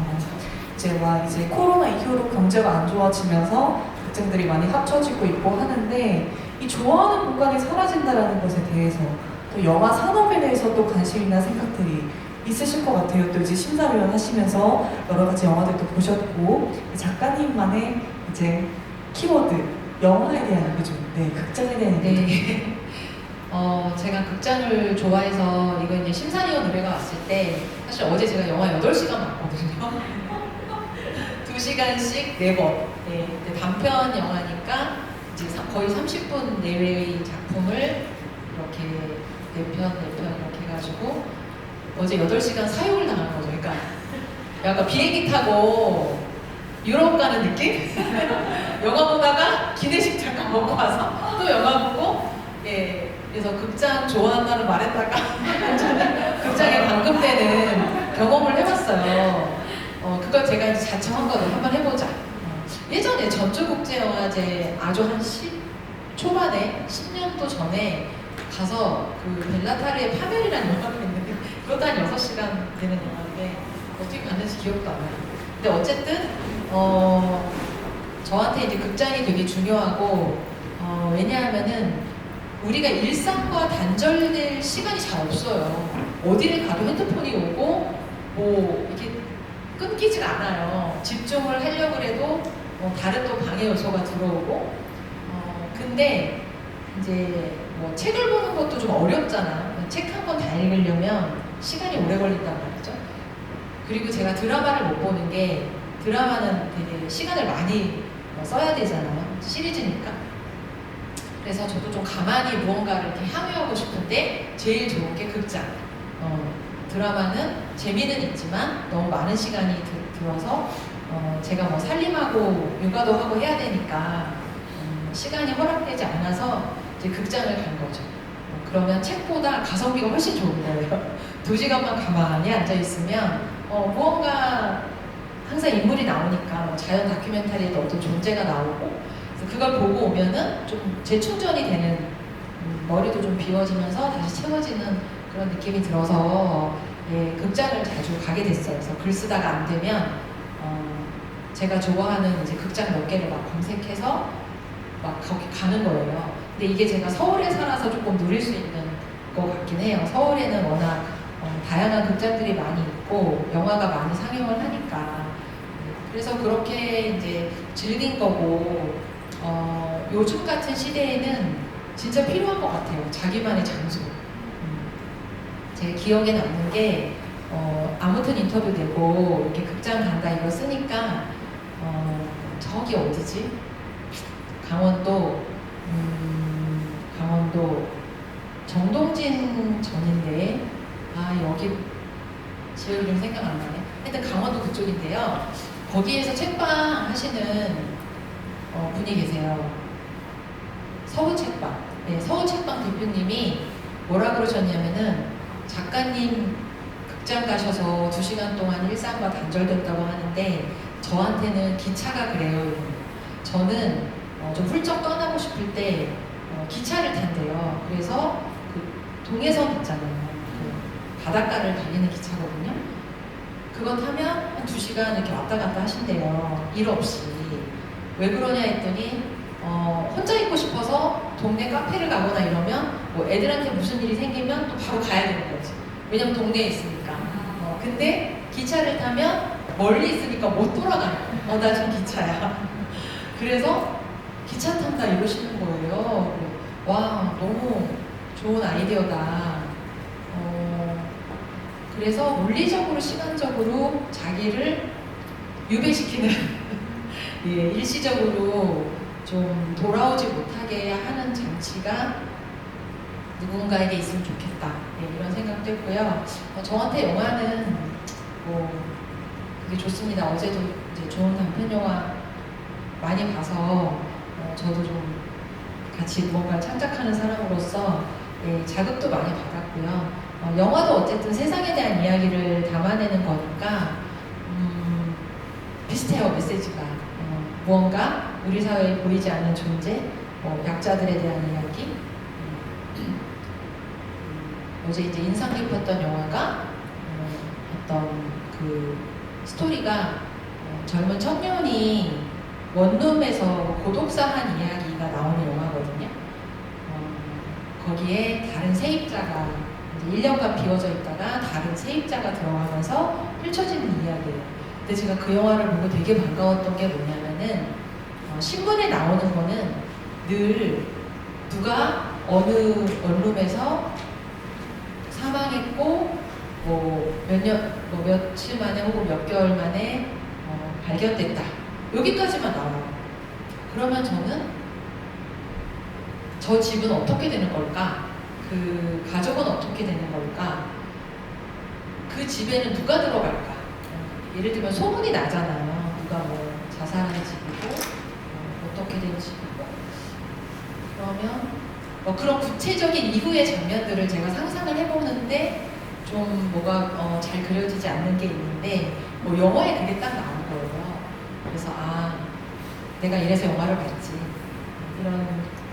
Speaker 3: 이제 부채와 이제 코로나 이후로 경제가 안 좋아지면서 극장들이 많이 합쳐지고 있고 하는데 이 좋아하는 공간이 사라진다는 것에 대해서 또 영화 산업에 대해서 또 관심이나 생각들이 있으실 것 같아요. 또 이제 심사위원 하시면서 여러 가지 영화들도 보셨고 작가님만의 이제 키워드 영화에 대한 얘기 좀, 네, 극장에 대한 얘기 좀.
Speaker 1: 네. 제가 극장을 좋아해서 이거 이제 심사위원 의뢰가 왔을 때 사실 어제 제가 영화 8시간 봤거든요. 2시간씩 4번. 네. 근데 단편 영화니까 이제 거의 30분 내외의 작품을 이렇게 4편 이렇게 해가지고 어제 8시간 사육을 당한 거죠. 그러니까 약간 비행기 타고 유럽 가는 느낌? 영화 보다가 기내식 잠깐 먹고 와서 또 영화 보고, 예, 그래서 극장 좋아한다는 말했다가 저는 극장에 방금되는 경험을 해봤어요. 그걸 제가 이제 자청한 거를 한번 해보자. 예전에 전주국제영화제 아주 한 10 초반에 10년도 전에 가서 그 벨라타르의 파멸이라는 영화가 있는데 그것도 한 6시간 되는 영화인데 어떻게 갔는지 기억도 안 나요. 근데 어쨌든 저한테 이제 극장이 되게 중요하고 왜냐하면은 우리가 일상과 단절될 시간이 잘 없어요. 어디를 가도 핸드폰이 오고 뭐 이렇게 끊기지가 않아요. 집중을 하려고 해도 다른 또 방해 요소가 들어오고 근데 이제 뭐 책을 보는 것도 좀 어렵잖아. 책 한 권 다 읽으려면 시간이 오래 걸린단 말이죠. 그리고 제가 드라마를 못 보는 게 드라마는 되게 시간을 많이 써야 되잖아요. 시리즈니까. 그래서 저도 좀 가만히 무언가를 이렇게 향유하고 싶은데 제일 좋은 게 극장. 드라마는 재미는 있지만 너무 많은 시간이 들어서 제가 뭐 살림하고 육아도 하고 해야 되니까 시간이 허락되지 않아서 이제 극장을 간 거죠. 그러면 책보다 가성비가 훨씬 좋은 거예요. 2시간만 가만히 앉아 있으면 무언가 항상 인물이 나오니까 뭐 자연 다큐멘터리에도 어떤 존재가 나오고 그래서 그걸 보고 오면은 좀 재충전이 되는 머리도 좀 비워지면서 다시 채워지는 그런 느낌이 들어서 예, 극장을 자주 가게 됐어요. 그래서 글 쓰다가 안 되면 제가 좋아하는 이제 극장 몇 개를 막 검색해서 막 거기 가는 거예요. 근데 이게 제가 서울에 살아서 조금 누릴 수 있는 것 같긴 해요. 서울에는 워낙 다양한 극장들이 많이 있고 영화가 많이 상영을 하니까 그래서 그렇게 이제 즐긴 거고 요즘 같은 시대에는 진짜 필요한 것 같아요. 자기만의 장소. 제 기억에 남는 게 아무튼 인터뷰 되고 이렇게 극장 간다 이거 쓰니까 저기 어디지? 강원도 정동진 전인데 여기 지역 이름 생각 안 나네. 하여튼 강원도 그쪽인데요. 거기에서 책방 하시는 분이 계세요. 서울책방. 네, 서울책방 대표님이 뭐라 그러셨냐면은 작가님 극장 가셔서 2시간 동안 일상과 단절된다고 하는데 저한테는 기차가 그래요. 저는 좀 훌쩍 떠나고 싶을 때 기차를 탄대요. 그래서 그 동해선 있잖아요. 그 바닷가를 달리는 기차거든요. 그거 타면 한 2시간 이렇게 왔다 갔다 하신대요. 일 없이. 왜 그러냐 했더니 혼자 있고 싶어서 동네 카페를 가거나 이러면 뭐 애들한테 무슨 일이 생기면 또 바로 가야 되는 거지. 왜냐면 동네에 있으니까. 근데 기차를 타면 멀리 있으니까 못 돌아가요. 나 지금 기차야. 그래서 기차 탄다 이러시는 거예요. 와, 너무 좋은 아이디어다. 그래서 물리적으로, 시간적으로 자기를 유배시키는 예, 일시적으로 좀 돌아오지 못하게 하는 장치가 누군가에게 있으면 좋겠다. 예, 이런 생각도 했고요. 저한테 영화는 뭐 그게 좋습니다. 어제도 이제 좋은 단편 영화 많이 봐서 저도 좀 같이 무언가를 창작하는 사람으로서 예, 자극도 많이 받았고요. 영화도 어쨌든 세상에 대한 이야기를 담아내는 거니까 비슷해요. 메시지가 무언가 우리 사회에 보이지 않는 존재, 약자들에 대한 이야기. 어제 이제 인상 깊었던 영화가 어떤 그 스토리가 젊은 청년이 원룸에서 고독사한 이야기가 나오는 영화거든요. 거기에 다른 세입자가 이제 1년간 비워져 있다가 다른 세입자가 들어가면서 펼쳐지는 이야기예요. 근데 제가 그 영화를 보고 되게 반가웠던 게 뭐냐면은 신문에 나오는 거는 늘 누가 어느 원룸에서 사망했고 뭐 며칠 만에 혹은 몇 개월 만에 발견됐다. 여기까지만 나와요. 그러면 저는 저 집은 어떻게 되는 걸까? 그 가족은 어떻게 되는 걸까? 그 집에는 누가 들어갈까? 예를 들면 소문이 나잖아요. 누가 뭐 자살한 집이고 어떻게 된 집이고 그러면 그런 구체적인 이후의 장면들을 제가 상상을 해보는데 좀 뭐가 잘 그려지지 않는 게 있는데 영화에 그게 딱 나온 거예요. 그래서 내가 이래서 영화를 봤지 이런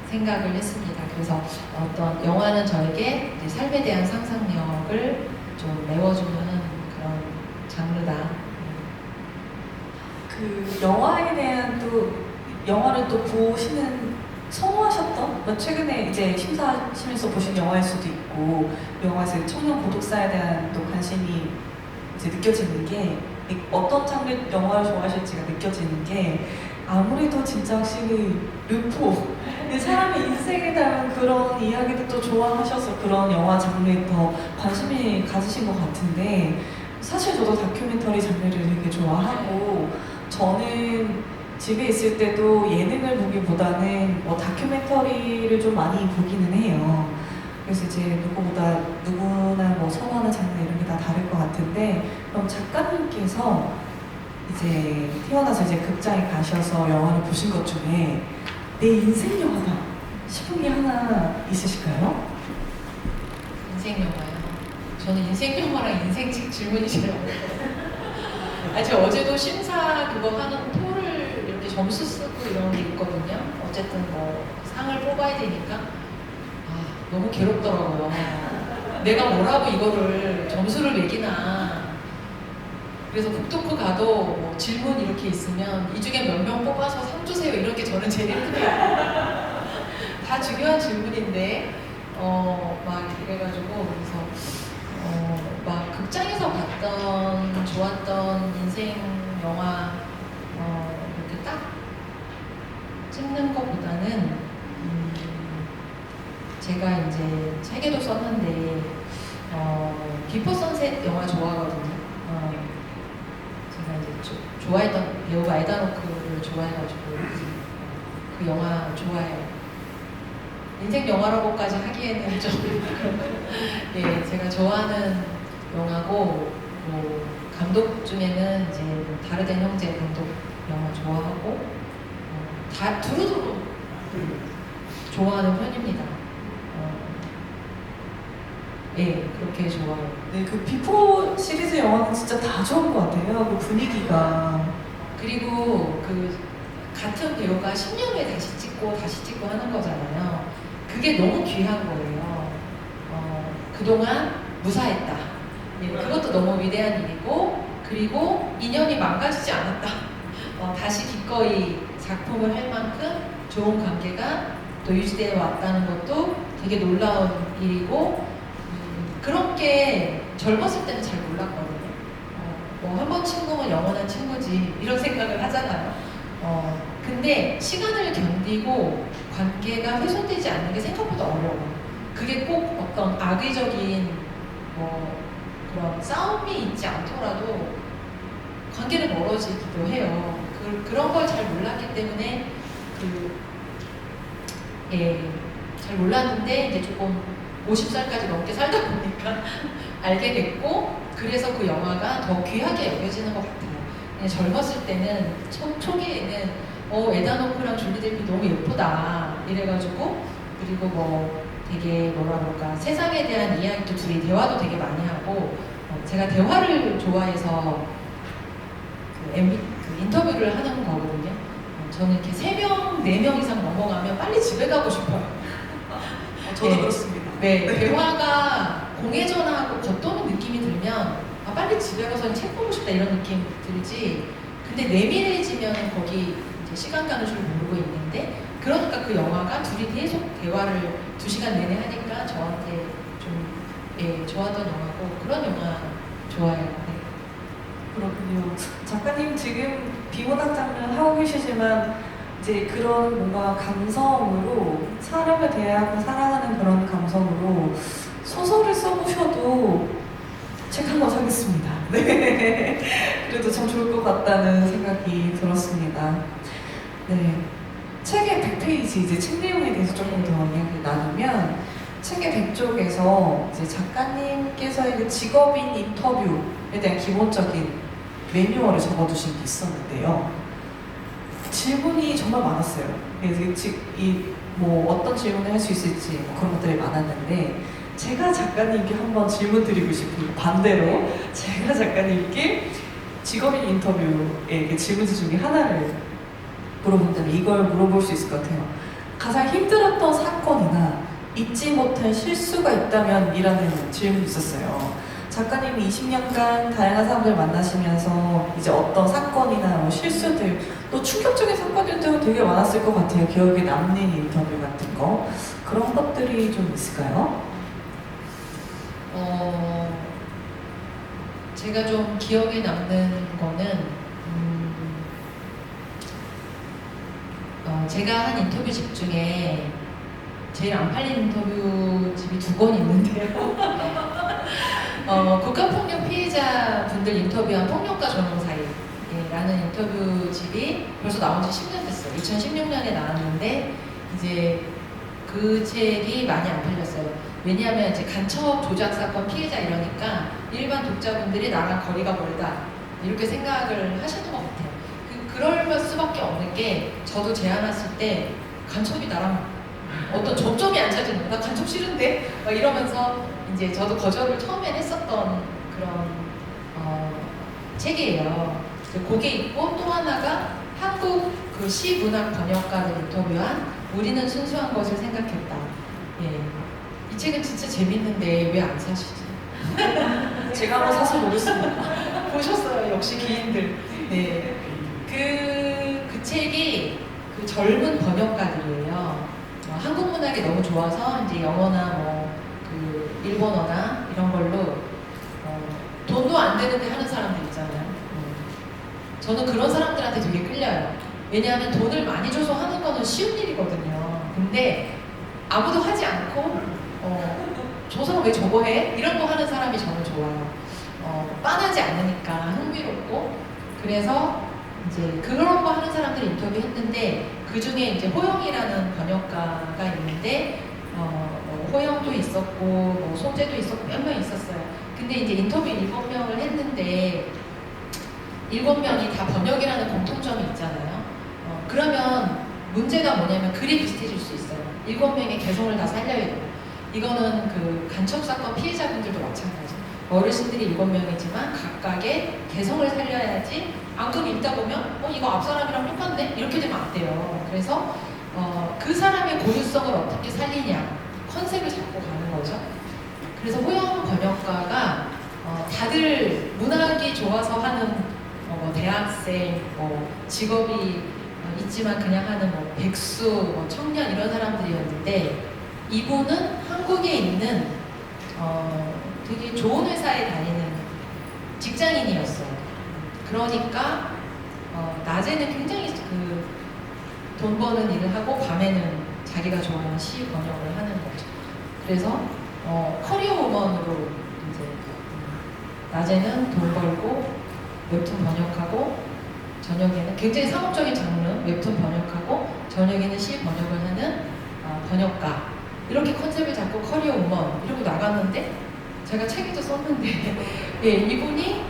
Speaker 1: 생각을 했습니다. 그래서 어떤 영화는 저에게 이제 삶에 대한 상상력을 좀 메워주는 그런 장르다.
Speaker 3: 그 영화에 대한 영화를 또 보시는 선호하셨던 최근에 이제 심사하시면서 보신 영화일 수도 있고 영화에서 청년 고독사에 대한 또 관심이 이제 느껴지는 게 어떤 장르 영화를 좋아하실지가 느껴지는 게 아무래도 진짜 확실히 르포 사람의 인생에 대한 그런 이야기도 좋아하셔서 그런 영화 장르에 더 관심이 가지신 것 같은데 사실 저도 다큐멘터리 장르를 되게 좋아하고 저는 집에 있을 때도 예능을 보기보다는 다큐멘터리를 좀 많이 보기는 해요. 그래서 이제 누구나 선호하는 장르 이런 게 다 다를 것 같은데 그럼 작가님께서 이제 태어나서 이제 극장에 가셔서 영화를 보신 것 중에 내 인생 영화다 싶은 게 하나 있으실까요?
Speaker 1: 인생 영화요. 저는 인생 영화랑 인생책 질문이 제일 어려워요. 제가 어제도 심사 그거 하는 토를 이렇게 점수 쓰고 이런 게 있거든요. 어쨌든 상을 뽑아야 되니까 너무 괴롭더라고요. 내가 뭐라고 이거를 점수를 매기나. 그래서 북토크 가도 질문 이렇게 있으면 이 중에 몇 명 뽑아서 상 주세요 이런 게 저는 제일 힘들어요. 다 중요한 질문인데 막 이래가지고 그래서 막 극장에서 봤던 좋았던 인생 영화 이렇게 딱 찍는 것보다는 제가 이제 책에도 썼는데 비포 선셋 영화 좋아하거든요. 제가 이제 좋아했던 배우가 에다노크를 좋아해가지고 그 영화 좋아해요. 인생 영화라고까지 하기에는 좀 예, 제가 좋아하는 영화고 감독 중에는 이제 다르덴 형제 감독 영화 좋아하고 다 두루두루 좋아하는 편입니다. 예, 그렇게 좋아요.
Speaker 3: 네, 그 비포 시리즈 영화는 진짜 다 좋은 것 같아요. 그 분위기가.
Speaker 1: 그리고 그 같은 배우가 10년 후에 다시 찍고 하는 거잖아요. 그게 너무 귀한 거예요. 그동안 무사했다. 예, 그것도 너무 위대한 일이고, 그리고 인연이 망가지지 않았다. 다시 기꺼이 작품을 할 만큼 좋은 관계가 또 유지되어 왔다는 것도 되게 놀라운 일이고, 그런 게 젊었을 때는 잘 몰랐거든요. 한 번 친구면 영원한 친구지 이런 생각을 하잖아요. 근데 시간을 견디고 관계가 훼손되지 않는 게 생각보다 어려워요. 그게 꼭 어떤 악의적인 그런 싸움이 있지 않더라도 관계는 멀어지기도 해요. 그런 걸 잘 몰랐기 때문에 잘 몰랐는데 이제 조금 50살까지 넘게 살다 보니까 알게 됐고 그래서 그 영화가 더 귀하게 여겨지는 것 같아요. 그냥 젊었을 때는 초기에는 에다노크랑 줄리 데비 너무 예쁘다 이래가지고 그리고 되게 뭐라 그럴까 세상에 대한 이야기도 둘이 대화도 되게 많이 하고 제가 대화를 좋아해서 그 인터뷰를 하는 거거든요. 저는 이렇게 3명, 4명 이상 넘어가면 빨리 집에 가고 싶어요.
Speaker 3: 저도
Speaker 1: 네.
Speaker 3: 그렇습니다.
Speaker 1: 네, 대화가 공회전하고 겉도는 느낌이 들면 빨리 집에 가서 책 보고 싶다 이런 느낌 들지 근데 내밀해지면 거기 이제 시간 가는 줄 모르고 있는데 그러니까 그 영화가 둘이 계속 대화를 2시간 내내 하니까 저한테 좀 좋아하던 영화고 그런 영화 좋아해요. 네.
Speaker 3: 그렇군요. 작가님 지금 비문학 장르 하고 계시지만 이제 그런 뭔가 감성으로 사람을 대하고 사랑하는 그런 감성으로 소설을 써보셔도 책 한 권 사겠습니다. 네. 그래도 참 좋을 것 같다는 생각이 들었습니다. 네. 책의 100페이지, 이제 책 내용에 대해서 조금 더 이야기를 나누면 책의 100쪽에서 이제 작가님께서의 그 직업인 인터뷰에 대한 기본적인 매뉴얼을 적어두신 게 있었는데요. 질문이 정말 많았어요. 그래서 뭐 어떤 질문을 할 수 있을지 뭐 그런 것들이 많았는데 제가 작가님께 한번 질문 드리고 싶은 반대로 제가 작가님께 직업인 인터뷰의 그 질문지 중에 하나를 물어본다면 이걸 물어볼 수 있을 것 같아요. 가장 힘들었던 사건이나 잊지 못할 실수가 있다면 이라는 질문이 있었어요. 작가님이 20년간 다양한 사람들 만나시면서 이제 어떤 사건이나 뭐 실수들 또 충격적인 사건들도 되게 많았을 것 같아요. 기억에 남는 인터뷰 같은 거 그런 것들이 좀 있을까요?
Speaker 1: 제가 좀 기억에 남는 거는 제가 한 인터뷰집 중에 제일 안 팔린 인터뷰집이 2권 있는데요. 국가폭력 피해자분들 인터뷰한 폭력과 전용 사이라는 인터뷰집이 벌써 나온 지 10년 됐어요. 2016년에 나왔는데 이제 그 책이 많이 안 팔렸어요. 왜냐하면 이제 간첩 조작 사건 피해자 이러니까 일반 독자분들이 나랑 거리가 멀다 이렇게 생각을 하시는 것 같아요. 그럴 수밖에 없는 게 저도 제안했을 때 간첩이 나랑 어떤 접점이 안 찾는 나 간첩 싫은데 막 이러면서 이제 저도 거절을 처음엔 했었던 그런 책이에요. 그게 있고 또 하나가 한국 그 시문학 번역가를 인터뷰한 우리는 순수한 것을 생각했다. 예. 이 책은 진짜 재밌는데 왜 안 사시지?
Speaker 3: 제가 한번 사서 보겠습니다.
Speaker 1: 보셨어요, 역시 기인들. 네. 그 책이 그 젊은 번역가들이에요. 한국 문학이 너무 좋아서 이제 영어나 뭐 그 일본어나 이런 걸로 돈도 안 되는데 하는 사람들 있잖아요. 저는 그런 사람들한테 되게 끌려요. 왜냐하면 돈을 많이 줘서 하는 거는 쉬운 일이거든요. 근데 아무도 하지 않고 저 사람 왜 저거 해? 이런 거 하는 사람이 저는 좋아요. 빤하지 않으니까 흥미롭고 그래서 이제 그런 거 하는 사람들 인터뷰했는데 그 중에 이제 호영이라는 번역가가 있는데 뭐 호영도 있었고 뭐 소재도 있었고 몇 명 있었어요. 근데 이제 인터뷰 7명을 했는데 7명이 다 번역이라는 공통점이 있잖아요. 그러면 문제가 뭐냐면 글이 비슷해질 수 있어요. 7명의 개성을 다 살려야 돼요. 이거는 그 간첩 사건 피해자분들도 마찬가지. 어르신들이 7명이지만 각각의 개성을 살려야지 안 그럼 읽다 보면 이거 앞 사람이랑 똑같네? 이렇게 되면 안 돼요. 그래서 그 사람의 고유성을 어떻게 살리냐 컨셉을 잡고 가는 거죠. 그래서 호영 번역가가 다들 문학이 좋아서 하는 뭐 대학생, 뭐 직업이 있지만 그냥 하는 뭐 백수, 뭐 청년 이런 사람들이었는데 이분은 한국에 있는 되게 좋은 회사에 다니는 직장인이었어요. 그러니까 낮에는 굉장히 돈 버는 일을 하고 밤에는 자기가 좋아하는 시 번역을 하는 거죠. 그래서 커리어 우먼으로 이제 낮에는 돈 벌고 웹툰 번역하고 저녁에는 굉장히 상업적인 장르 웹툰 번역하고 저녁에는 시 번역을 하는 번역가 이렇게 컨셉을 잡고 커리어 우먼 이러고 나갔는데 제가 책에도 썼는데 예, 이분이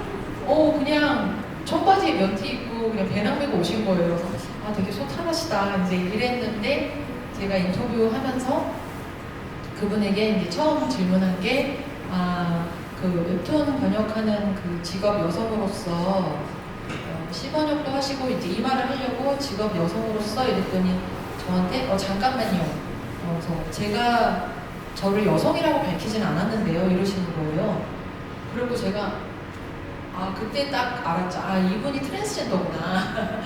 Speaker 1: 그냥 청바지에 면티 입고 그냥 배낭 메고 오신 거예요. 그래서 되게 소탈하시다 이제 이랬는데 제가 인터뷰하면서 그분에게 이제 처음 질문한 게 그 웹툰 번역하는 그 직업 여성으로서 시번역도 하시고 이제 이 말을 하려고 직업 여성으로서 이랬더니 저한테 잠깐만요. 그래서 제가 저를 여성이라고 밝히진 않았는데요 이러시는 거예요. 그리고 제가 그때 딱 알았죠. 이분이 트랜스젠더구나.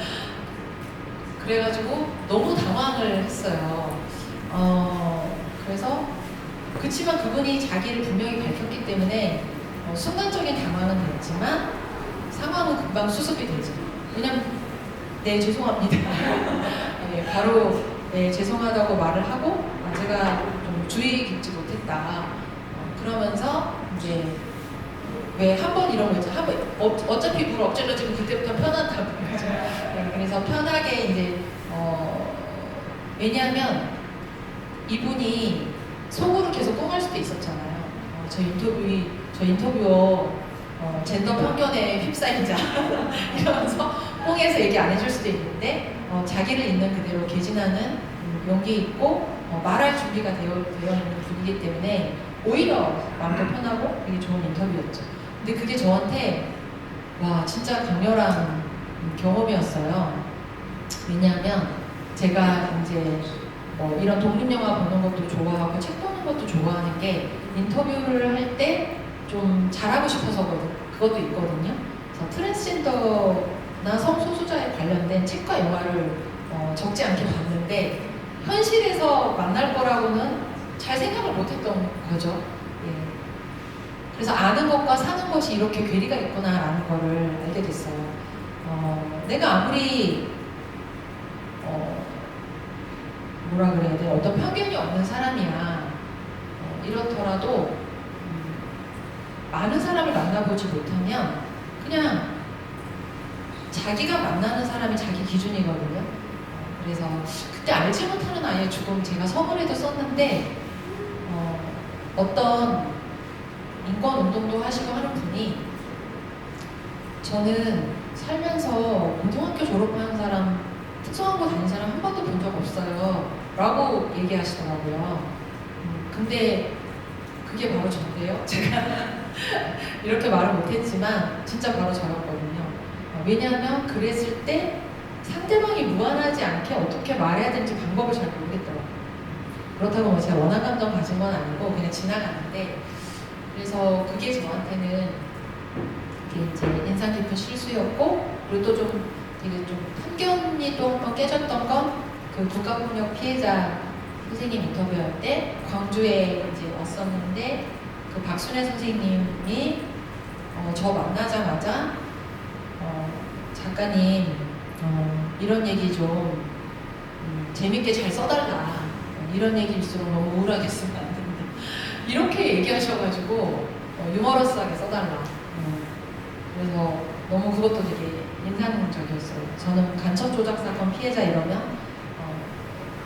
Speaker 1: 그래가지고 너무 당황을 했어요. 그래서 그치만 그분이 자기를 분명히 밝혔기 때문에 순간적인 당황은 됐지만 상황은 금방 수습이 되죠. 왜냐면 네 죄송합니다. 네, 바로 네, 죄송하다고 말을 하고 제가 좀 주의 깊지 못했다. 그러면서 이제 왜 한 번 이런 거 있죠. 어차피 물 엎질러지면 그때부터 편하다고 그러죠. 네, 그래서 편하게 이제 왜냐하면 이분이 속으로 계속 꽁할 수도 있었잖아요. 저 인터뷰어 젠더 편견에 휩싸이자 이러면서 꽁해서 얘기 안 해줄 수도 있는데 자기를 있는 그대로 개진하는 용기 있고 말할 준비가 되어 있는 분이기 때문에 오히려 마음도 편하고 되게 좋은 인터뷰였죠. 근데 그게 저한테 와 진짜 강렬한 경험이었어요. 왜냐하면 제가 이제 이런 독립영화 보는 것도 좋아하고 책 보는 것도 좋아하는 게 인터뷰를 할 때 좀 잘하고 싶어서 그것도 있거든요. 그래서 트랜스젠더나 성소수자에 관련된 책과 영화를 적지 않게 봤는데 현실에서 만날 거라고는 잘 생각을 못했던 거죠. 예. 그래서 아는 것과 사는 것이 이렇게 괴리가 있구나라는 거를 알게 됐어요. 내가 아무리 뭐라 그래야 돼? 어떤 편견이 없는 사람이야. 이렇더라도 많은 사람을 만나보지 못하면 그냥 자기가 만나는 사람이 자기 기준이거든요. 그래서 그때 알지 못하는 아이의 죽음 제가 서문에도 썼는데 어떤 인권 운동도 하시고 하는 분이 저는 살면서 고등학교 졸업한 사람 특성화고 다닌 사람 한 번도 본 적 없어요 라고 얘기하시더라고요. 근데 그게 바로 저인데요. 제가 이렇게 말을 못했지만 진짜 바로 저였거든요. 왜냐하면 그랬을 때 상대방이 무안하지 않게 어떻게 말해야 되는지 방법을 잘 모르겠더라고요. 그렇다고 뭐 제가 원한 감정 가진 건 아니고 그냥 지나가는데 그래서 그게 저한테는 이게 이제 인상 깊은 실수였고 그리고 또 좀 되게 좀 편견이 또 한번 깨졌던 건 그 국가폭력 피해자 선생님 인터뷰할 때 광주에 이제 왔었는데 그 박순애 선생님이 저 만나자마자 작가님 이런 얘기 좀 재밌게 잘 써달라 이런 얘기일수록 너무 우울하게 쓰면 안 된다 이렇게 얘기하셔가지고 유머러스하게 써달라 그래서 너무 그것도 되게 인상적이었어요. 저는 간첩 조작 사건 피해자 이러면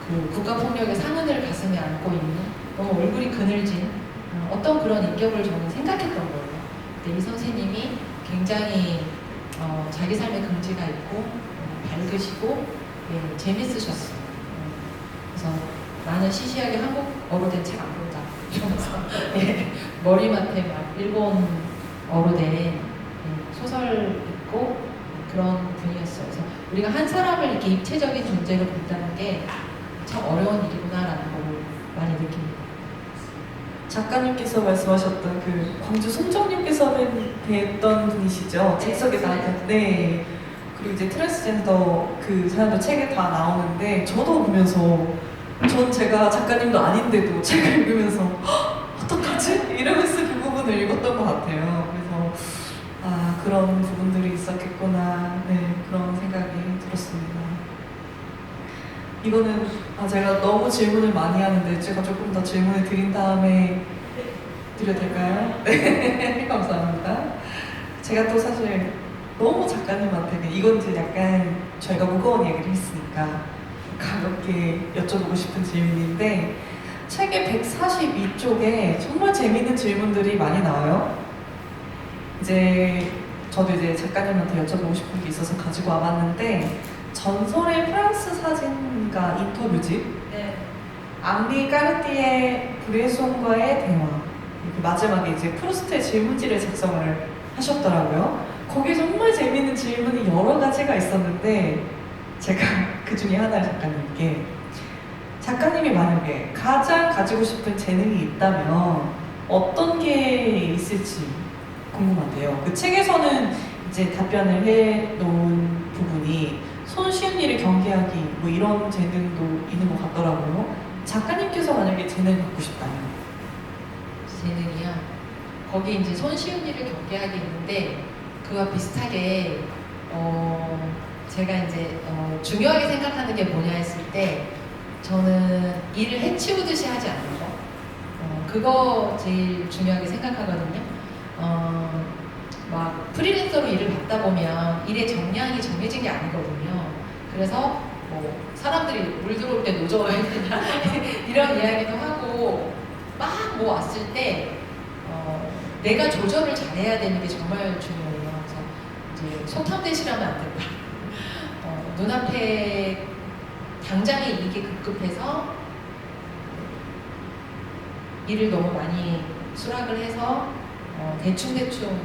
Speaker 1: 그 국가폭력의 상흔을 가슴에 안고 있는 너무 얼굴이 그늘진 어떤 그런 인격을 저는 생각했던 거예요. 근데 이 선생님이 굉장히 자기 삶에 긍지가 있고 밝으시고 예, 재밌으셨어요. 그래서 나는 시시하게 한국어로 된 책 안 본다 이러면서 예, 머리맡에 막 일본어로 된 예, 소설 읽고 그런 분이었어요. 그래서 우리가 한 사람을 이렇게 입체적인 존재로 본다는 게 참 어려운 일이구나라는 걸 많이 느낍니다.
Speaker 3: 작가님께서 말씀하셨던 그 광주 송정님께서 뵀던 분이시죠? 책 속에 나왔던 네. 그리고 이제 트랜스젠더 그 사람도 책에 다 나오는데 저도 보면서 전 제가 작가님도 아닌데도 책을 읽으면서 어떡하지? 이러면서 그 부분을 읽었던 것 같아요. 그래서 그런 부분들이 있었겠구나 네 그런 생각이 들었습니다. 이거는 제가 너무 질문을 많이 하는데 제가 조금 더 질문을 드린 다음에 드려도 될까요? 네 감사합니다. 제가 또 사실 너무 작가님한테는 이건 이제 약간 저희가 무거운 얘기를 했으니까 가볍게 여쭤보고 싶은 질문인데 책의 142쪽에 정말 재밌는 질문들이 많이 나와요. 이제 저도 이제 작가님한테 여쭤보고 싶은 게 있어서 가지고 와봤는데 전설의 프랑스 사진가 인터뷰집
Speaker 1: 네.
Speaker 3: 앙리 까르띠에 브레송과의 대화 그 마지막에 이제 프루스트의 질문지를 작성을 하셨더라고요. 거기에 정말 재밌는 질문이 여러 가지가 있었는데 제가 그 중에 하나를 작가님이 만약에 가장 가지고 싶은 재능이 있다면 어떤 게 있을지 궁금한데요. 그 책에서는 이제 답변을 해놓은 부분이 손 쉬운 일을 경계하기 뭐 이런 재능도 있는 것 같더라고요. 작가님께서 만약에 재능 갖고 싶다면
Speaker 1: 재능이야. 거기 이제 손 쉬운 일을 경계하기 있는데 그와 비슷하게 제가 이제 중요하게 생각하는 게 뭐냐 했을 때 저는 일을 해치우듯이 하지 않는 거 그거 제일 중요하게 생각하거든요. 막 프리랜서로 일을 받다 보면 일의 정량이 정해진 게 아니거든요. 그래서 뭐 사람들이 물 들어올 때 노져야 되냐 이런 이야기도 하고 막 뭐 왔을 때 내가 조절을 잘해야 되는 게 정말 중요해요. 그래서 이제 소탐대실하면 안 된다. 눈앞에 당장의 이익이 급급해서 일을 너무 많이 수락을 해서 대충대충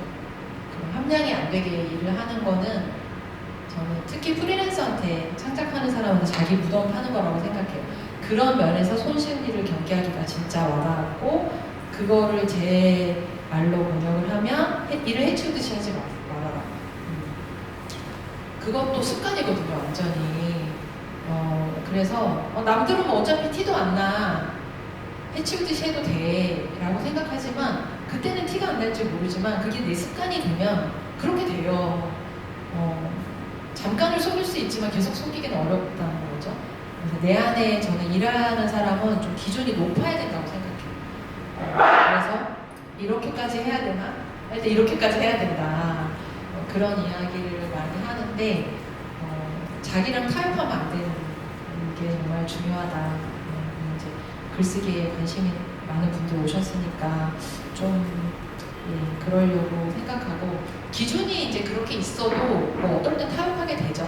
Speaker 1: 함량이 안 되게 일을 하는 거는 저는 특히 프리랜서한테 창작하는 사람은 자기 무덤 파는 거라고 생각해요. 그런 면에서 손쉬운 일을 경계하기가 진짜 와닿았고 그거를 제 말로 번역을 하면 일을 해치우듯이 하지 말아라. 그것도 습관이거든요, 완전히. 그래서 남들은 뭐 어차피 티도 안 나. 해치우듯이 해도 돼 라고 생각하지만 그때는 티가 안 날지 모르지만 그게 내 습관이 되면 그렇게 돼요. 잠깐을 속일 수 있지만 계속 속이기는 어렵다는 거죠. 그래서 내 안에 저는 일하는 사람은 좀 기준이 높아야 된다고 생각해요. 그래서 이렇게까지 해야 되나? 할 때 이렇게까지 해야 된다. 그런 이야기를 많이 하는데 자기랑 타협하면 안 되는 게 정말 중요하다. 이제 글쓰기에 관심이 많은 분들 오셨으니까 좀 그러려고 생각하고 기준이 이제 그렇게 있어도 뭐 어떨 땐 타협하게 되죠.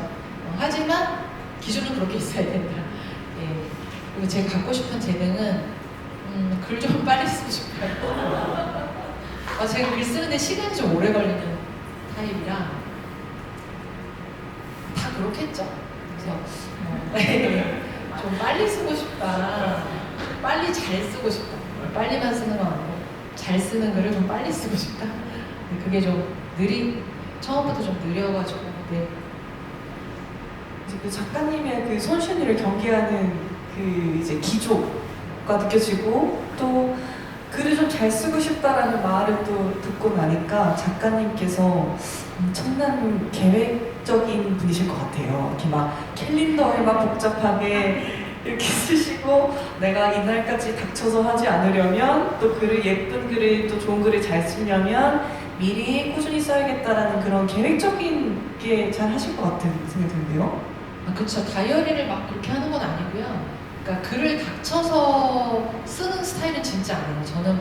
Speaker 1: 하지만 기준은 그렇게 있어야 된다. 그리고 제가 갖고 싶은 재능은 글 좀 빨리 쓰고 싶어요. 제가 글 쓰는데 시간이 좀 오래 걸리는 타입이라 다 그렇겠죠. 그래서 좀 빨리 쓰고 싶다. 빨리 잘 쓰고 싶다. 빨리만 쓰는 건 아니고 잘 쓰는 글을 좀 빨리 쓰고 싶다. 그게 좀 처음부터 좀 느려가지고. 네.
Speaker 3: 이제 그 작가님의 그 손쉬운 일을 경계하는 그 이제 기조가 느껴지고 또 글을 좀 잘 쓰고 싶다라는 말을 또 듣고 나니까 작가님께서 엄청난 계획적인 분이실 것 같아요. 이렇게 막 캘린더에 막 복잡하게 이렇게 쓰시고 내가 이날까지 닥쳐서 하지 않으려면 또 글을 예쁜 글을 또 좋은 글을 잘 쓰려면 미리 꾸준히 써야겠다라는 그런 계획적인 게 잘 하실 것 같은 생각이 드는데요.
Speaker 1: 그렇죠. 다이어리를 막 그렇게 하는 건 아니고요. 그러니까 글을 닥쳐서 쓰는 스타일은 진짜 아니에요. 저는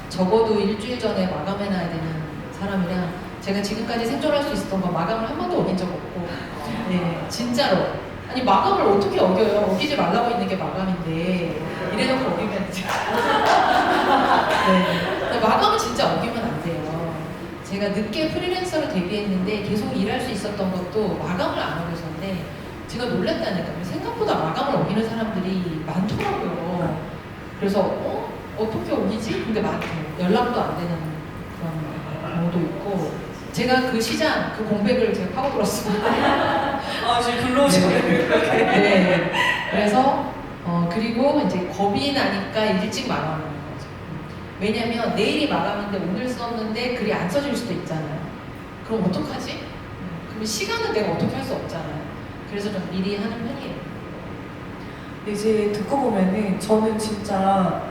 Speaker 1: 적어도 일주일 전에 마감해놔야 되는 사람이라 제가 지금까지 생존할 수 있었던 거 마감을 한 번도 어긴 적 없고 네, 진짜로. 아니 마감을 어떻게 어겨요? 어기지 말라고 있는 게 마감인데 이래놓고 어기면 이제 네. 마감은 진짜 어기면 안 돼요. 제가 늦게 프리랜서로 데뷔했는데 계속 일할 수 있었던 것도 마감을 안 어겨서인데 제가 놀랐다니까요. 생각보다 마감을 어기는 사람들이 많더라고요. 그래서 어떻게 어기지? 근데 많대요. 연락도 안 되는 그런 경우도 있고 제가 그 시장, 그 공백을 제가 파고들었습니다.
Speaker 3: 지금 불러오시네요.
Speaker 1: 네. 그래서 그리고 이제 겁이 나니까 일찍 마감하는 거죠. 왜냐면 내일이 마감인데 오늘 썼는데 글이 안 써질 수도 있잖아요. 그럼 어떡하지? 그럼 시간은 내가 어떻게 할 수 없잖아요. 그래서 좀 미리 하는 편이에요.
Speaker 3: 이제 듣고 보면은 저는 진짜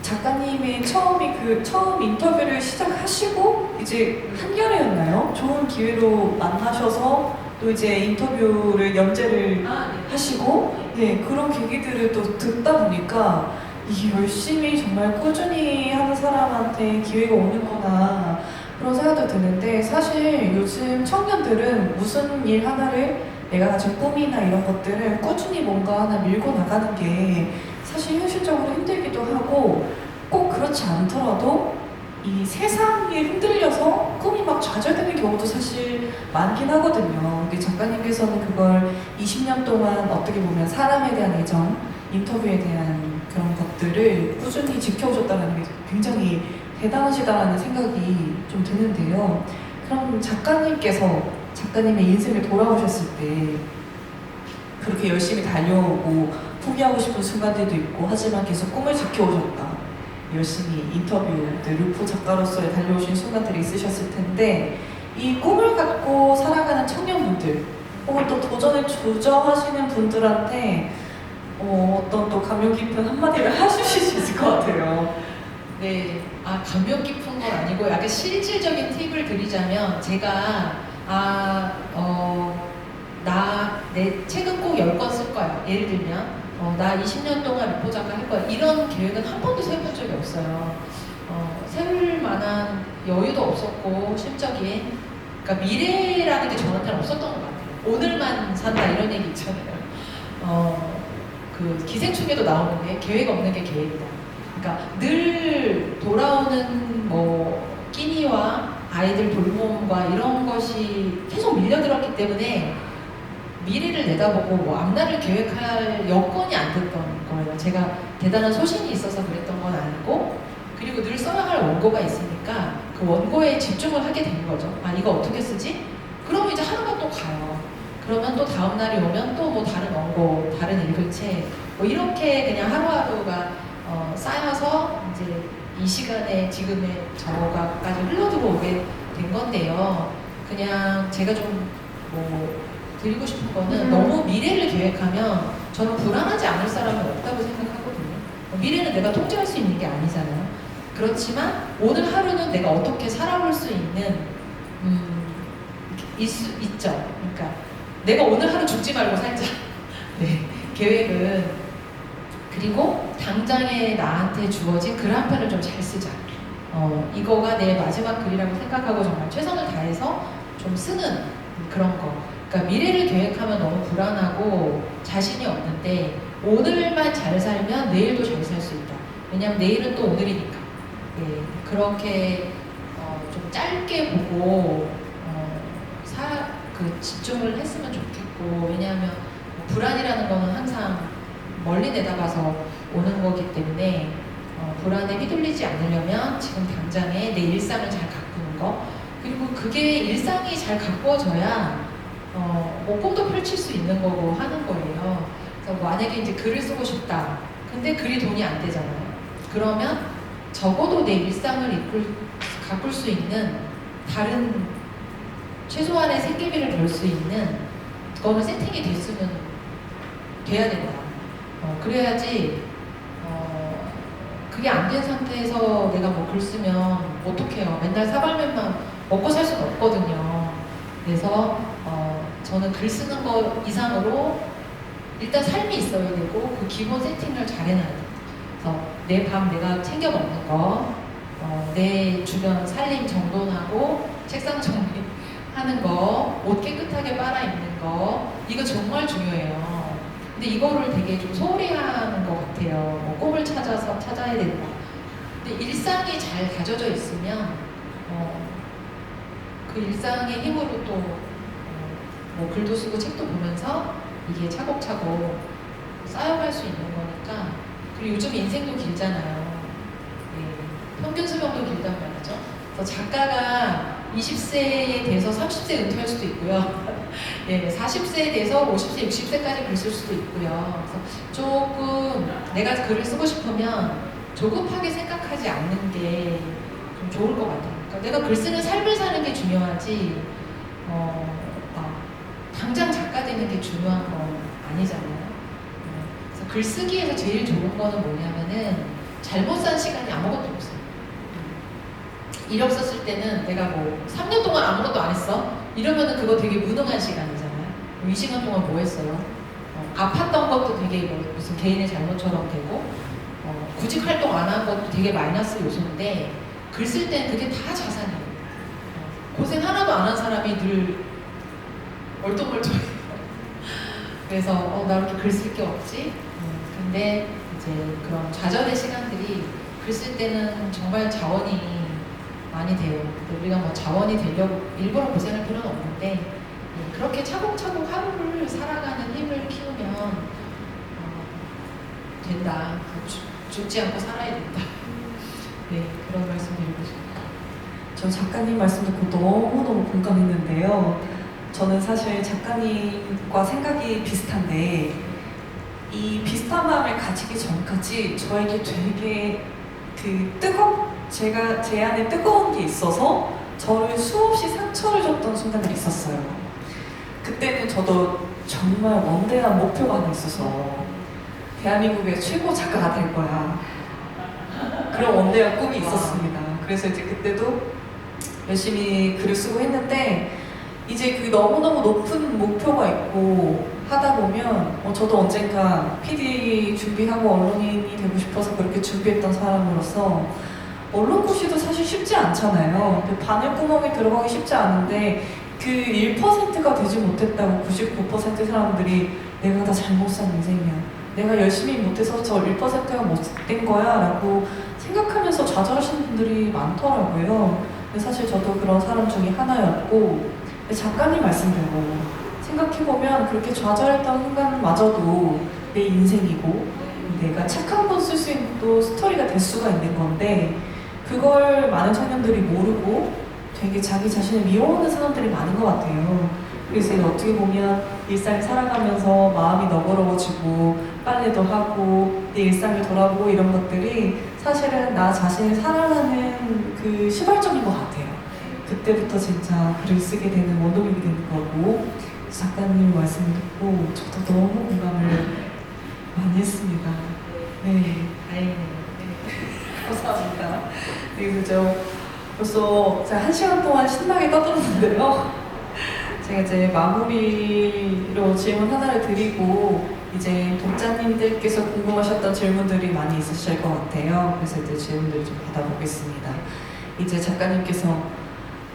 Speaker 3: 작가님의 처음 인터뷰를 시작하시고 이제 한겨레였나요? 좋은 기회로 만나셔서 또 이제 인터뷰를 연재를 하시고 그런 계기들을 또 듣다 보니까 이게 열심히 정말 꾸준히 하는 사람한테 기회가 오는구나 그런 생각도 드는데 사실 요즘 청년들은 무슨 일 하나를 내가 가진 꿈이나 이런 것들을 꾸준히 뭔가 하나 밀고 나가는 게 사실 현실적으로 힘들기도 하고 꼭 그렇지 않더라도 이 세상에 흔들려서 꿈이 막 좌절되는 경우도 사실 많긴 하거든요. 근데 작가님께서는 그걸 20년 동안 어떻게 보면 사람에 대한 애정, 인터뷰에 대한 그런 것들을 꾸준히 지켜오셨다는 게 굉장히 대단하시다라는 생각이 좀 드는데요. 그럼 작가님의 인생을 돌아보셨을 때 그렇게 열심히 달려오고 포기하고 싶은 순간들도 있고 하지만 계속 꿈을 지켜오셨다. 열심히 인터뷰, 루포 작가로서의 달려오신 순간들이 있으셨을 텐데 이 꿈을 갖고 살아가는 청년분들 혹은 또 도전을 주저하시는 분들한테 어떤 또 감명 깊은 한마디를 하실 수 있을 것 같아요.
Speaker 1: 네, 감명 깊은 건 아니고 약간 실질적인 팁을 드리자면 제가 내 책은 꼭 10권 쓸 거야. 예를 들면 나 20년 동안 루포 작가 할 거야. 이런 계획은 한 번도 세워본 적이 없어요. 세울 만한 여유도 없었고 심적인 그러니까 미래라는 게 저한테는 없었던 것 같아요. 오늘만 산다 이런 얘기 있잖아요. 그 기생충에도 나오는 게 계획 없는 게 계획이다. 그러니까 늘 돌아오는 끼니와 아이들 돌봄과 이런 것이 계속 밀려들었기 때문에 미래를 내다보고 앞날을 계획할 여건이 안 됐던 거예요. 제가 대단한 소신이 있어서 그랬던 건 아니고 그리고 늘 써야 할 원고가 있으니까 그 원고에 집중을 하게 된 거죠. 이거 어떻게 쓰지? 그러면 이제 하루가 또 가요. 그러면 또 다음 날이 오면 또 다른 원고, 다른 읽을 책 이렇게 그냥 하루하루가 쌓여서 이제 이 시간에 지금의 저가까지 흘러들어오게 된 건데요. 그냥 제가 좀 드리고 싶은 거는 너무 미래를 계획하면 저는 불안하지 않을 사람은 없다고 생각하거든요. 미래는 내가 통제할 수 있는 게 아니잖아요. 그렇지만 오늘 하루는 내가 어떻게 살아볼 수 있는 있죠. 그러니까 내가 오늘 하루 죽지 말고 살자. 네, 계획은 그리고 당장에 나한테 주어진 글 한 편을 좀 잘 쓰자. 이거가 내 마지막 글이라고 생각하고 정말 최선을 다해서 좀 쓰는 그런 거. 그러니까 미래를 계획하면 너무 불안하고 자신이 없는데 오늘만 잘 살면 내일도 잘 살 수 있다. 왜냐면 내일은 또 오늘이니까. 네, 그렇게 좀 짧게 보고 집중을 했으면 좋겠고 왜냐하면 불안이라는 거는 항상 멀리 내다봐서 오는 거기 때문에 불안에 휘둘리지 않으려면 지금 당장에 내 일상을 잘 가꾸는 거 그리고 그게 일상이 잘 가꾸어져야 꿈도 펼칠 수 있는 거고 하는 거예요. 그래서 만약에 이제 글을 쓰고 싶다. 근데 글이 돈이 안 되잖아요. 그러면 적어도 내 일상을 가꿀 수 있는 다른 최소한의 생계비를 벌 수 있는 그거는 세팅이 돼야 된다. 그래야지 그게 안 된 상태에서 내가 글 쓰면 어떡해요. 맨날 사발면만 먹고 살 수는 없거든요. 그래서 저는 글 쓰는 거 이상으로 일단 삶이 있어야 되고 그 기본 세팅을 잘 해놔야 돼요. 그래서 내 밥 내가 챙겨 먹는 거, 내 주변 살림 정돈하고 책상 정리하는 거, 옷 깨끗하게 빨아 입는 거 이거 정말 중요해요. 근데 이거를 되게 좀 소홀히 하는 것 같아요. 꿈을 찾아야 된다. 근데 일상이 잘 다져져 있으면 그 일상의 힘으로 또 글도 쓰고 책도 보면서 이게 차곡차곡 쌓여갈 수 있는 거니까. 그리고 요즘 인생도 길잖아요. 네, 평균 수명도 길단 말이죠. 그래서 작가가 20세에 돼서 30세 은퇴할 수도 있고요. 네, 40세에 돼서 50세, 60세까지 글 쓸 수도 있고요. 그래서 조금 내가 글을 쓰고 싶으면 조급하게 생각하지 않는 게 좀 좋을 것 같아요. 그러니까 내가 글 쓰는 삶을 사는 게 중요하지, 당장 작가 되는 게 중요한 건 아니잖아요. 그래서 글쓰기에서 제일 좋은 거는 뭐냐면은 잘못 산 시간이 아무것도 없어요. 이력 썼을 때는 내가 3년 동안 아무것도 안 했어? 이러면은 그거 되게 무능한 시간이잖아요. 이 시간 동안 뭐 했어요? 아팠던 것도 되게 무슨 개인의 잘못처럼 되고 구직 활동 안 한 것도 되게 마이너스 요소인데 글 쓸 때는 그게 다 자산이에요. 고생 하나도 안 한 사람이 늘 얼떨떨해요. 그래서 나 이렇게 글 쓸 게 없지? 근데 이제 그런 좌절의 시간들이 글 쓸 때는 정말 자원이 많이 돼요. 우리가 자원이 되려고 일부러 고생할 필요는 없는데 그렇게 차곡차곡 하루를 살아가는 힘을 키우면 된다. 죽지 않고 살아야 된다. 네, 그런 말씀 드리고 싶어요.
Speaker 3: 저 작가님 말씀 듣고 너무너무 공감했는데요. 저는 사실 작가님과 생각이 비슷한데 이 비슷한 마음을 가지기 전까지 저에게 되게 제가 제 안에 뜨거운 게 있어서 저를 수없이 상처를 줬던 순간들이 있었어요. 그때는 저도 정말 원대한 목표가 하나 있어서 대한민국의 최고 작가가 될 거야. 그런 원대한 꿈이 있었습니다. 그래서 이제 그때도 열심히 글을 쓰고 했는데 이제 그 너무너무 높은 목표가 있고 하다 보면 저도 언젠가 PD 준비하고 언론인이 되고 싶어서 그렇게 준비했던 사람으로서 언론고시도 사실 쉽지 않잖아요. 바늘구멍에 들어가기 쉽지 않은데 그 1%가 되지 못했다고 99% 사람들이 내가 다 잘못 산 인생이야. 내가 열심히 못해서 저 1%가 못된 거야 라고 생각하면서 좌절하시는 분들이 많더라고요. 근데 사실 저도 그런 사람 중에 하나였고 작가님 말씀대로 생각해보면 그렇게 좌절했던 순간마저도 내 인생이고 내가 책 한 권 쓸 수 있는 또 스토리가 될 수가 있는 건데 그걸 많은 청년들이 모르고 되게 자기 자신을 미워하는 사람들이 많은 것 같아요. 그래서 어떻게 보면 일상을 살아가면서 마음이 너그러워지고 빨래도 하고 내 일상을 돌아보고 이런 것들이 사실은 나 자신을 사랑하는 그 시발점인 것 같아요. 그때부터 진짜 글을 쓰게 되는 원동력이 되는 거고 작가님 말씀을 듣고 저도 너무 공감을 많이 했습니다. 네.
Speaker 1: 다행이네요.
Speaker 3: 감사합니다. 그리고 저 벌써 제가 1시간 동안 신나게 떠들었는데요. 제가 이제 마무리로 질문 하나를 드리고 이제 독자님들께서 궁금하셨던 질문들이 많이 있으실 것 같아요. 그래서 이제 질문들을 좀 받아보겠습니다. 이제 작가님께서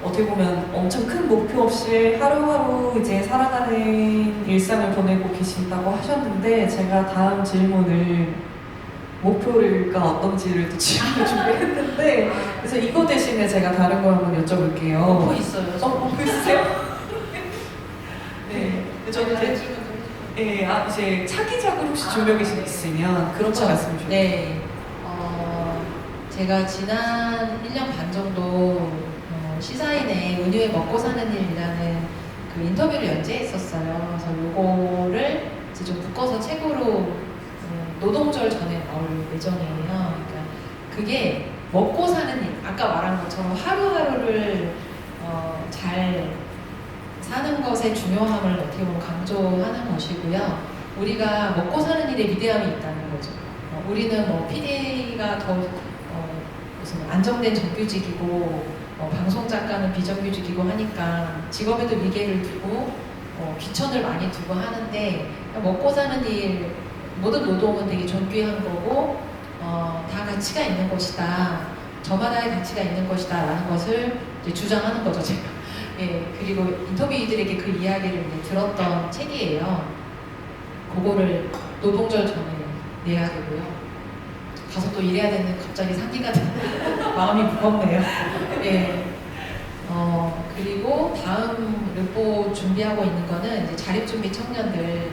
Speaker 3: 어떻게 보면 엄청 큰 목표 없이 하루하루 이제 살아가는 일상을 보내고 계신다고 하셨는데 제가 다음 질문을 목표가 어떤지를 또 질문을 준비했는데 그래서 이거 대신에 제가 다른 걸 한번 여쭤볼게요.
Speaker 1: 목표 있어요.
Speaker 3: 목표 있으세요? 네. 저는 이제 이제 차기작으로 혹시 준비하고 계신 게 있으면 그런 거 말씀해 주세요.
Speaker 1: 네. 제가 지난 1년 반 정도 시사인의 은유의 먹고 사는 일이라는 그 인터뷰를 연재했었어요. 그래서 요거를 이제 좀 묶어서 책으로 노동절 전에 나올 예정이에요. 그러니까 그게 먹고 사는 일, 아까 말한 것처럼 하루하루를 잘 사는 것의 중요함을 어떻게 보면 강조하는 것이고요. 우리가 먹고 사는 일에 위대함이 있다는 거죠. 우리는 뭐 PD가 더 무슨 안정된 정규직이고 방송 작가는 비정규직이고 하니까 직업에도 위계를 두고 귀천을 많이 두고 하는데 먹고 사는 일 모든 노동은 되게 존귀한 거고 다 가치가 있는 것이다. 저마다의 가치가 있는 것이다 라는 것을 이제 주장하는 거죠 제가. 예, 그리고 인터뷰이들에게 그 이야기를 이제 들었던 책이에요. 그거를 노동절 전에 내야 되고요. 가서 또 일해야 되는 갑자기 상기가 마음이 무겁네요. 예. 그리고 다음 르포 준비하고 있는 거는 이제 자립준비 청년들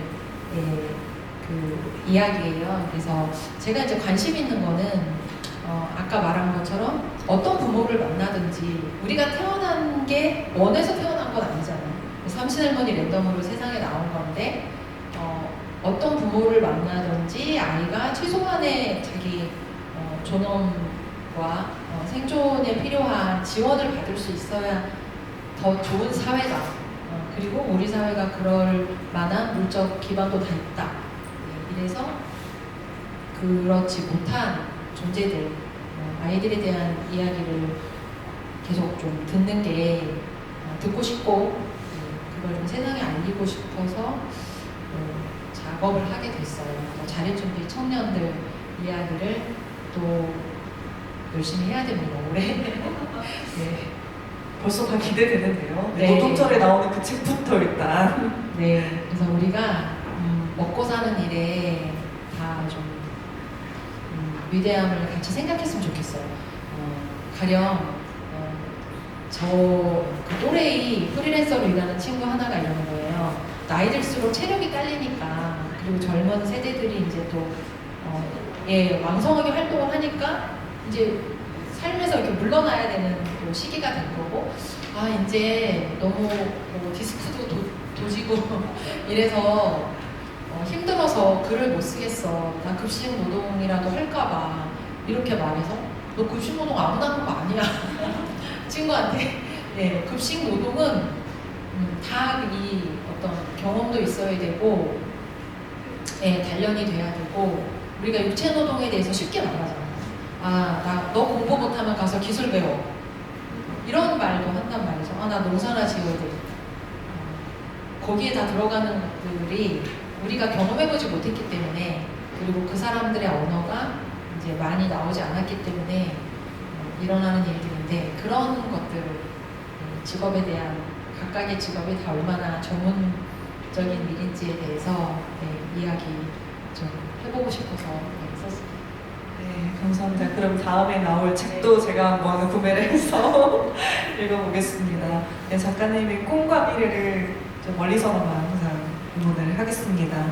Speaker 1: 그 이야기예요. 그래서 제가 이제 관심 있는 거는 아까 말한 것처럼 어떤 부모를 만나든지 우리가 태어난 게 원해서 태어난 건 아니잖아요. 삼신할머니 랜덤으로 세상에 나온 건데 어떤 부모를 만나든지 아이가 최소한의 자기 존엄과 생존에 필요한 지원을 받을 수 있어야 더 좋은 사회다. 그리고 우리 사회가 그럴 만한 물적 기반도 다 있다. 이래서 그렇지 못한 존재들, 아이들에 대한 이야기를 계속 좀 듣는 게 듣고 싶고 그걸 좀 세상에 알리고 싶어서 작업을 하게 됐어요. 자립준비 청년들 이야기를 또 열심히 해야 됩니다. 올해. 네.
Speaker 3: 벌써 다 기대되는데요.
Speaker 1: 네.
Speaker 3: 노동절에 나오는 그 책부터 일단.
Speaker 1: 네. 그래서 우리가 먹고 사는 일에 다 좀 위대함을 같이 생각했으면 좋겠어요. 가령 저그 또래의 프리랜서로 일하는 친구 하나가 이러는 거예요. 나이 들수록 체력이 딸리니까 그리고 젊은 세대들이 이제 또 왕성하게 활동을 하니까 이제 삶에서 이렇게 물러나야 되는 또 시기가 된 거고, 아 이제 너무 뭐 디스크도 도지고 이래서 힘들어서 글을 못 쓰겠어. 나 급식 노동이라도 할까봐 이렇게 말해서 너 급식 노동 아무나 하는 거 아니야. 친구한테. 네, 급식 노동은 다 이 어떤 경험도 있어야 되고, 네, 단련이 돼야 되고, 우리가 육체 노동에 대해서 쉽게 말하잖아요. 아, 너 공부 못하면 가서 기술 배워. 이런 말도 한단 말이죠. 아, 나 농사나 지어야 돼. 거기에 다 들어가는 것들이 우리가 경험해보지 못했기 때문에, 그리고 그 사람들의 언어가 이제 많이 나오지 않았기 때문에 일어나는 일들인데, 그런 것들, 직업에 대한 각각의 직업이 다 얼마나 전문적인 일인지에 대해서 이야기 좀 해보고 싶어서 썼습니다.
Speaker 3: 네, 감사합니다. 그럼 다음에 나올 책도 제가 한번 구매를 해서 읽어보겠습니다. 네, 작가님의 꿈과 미래를 좀 멀리서나마 항상 응원을 하겠습니다.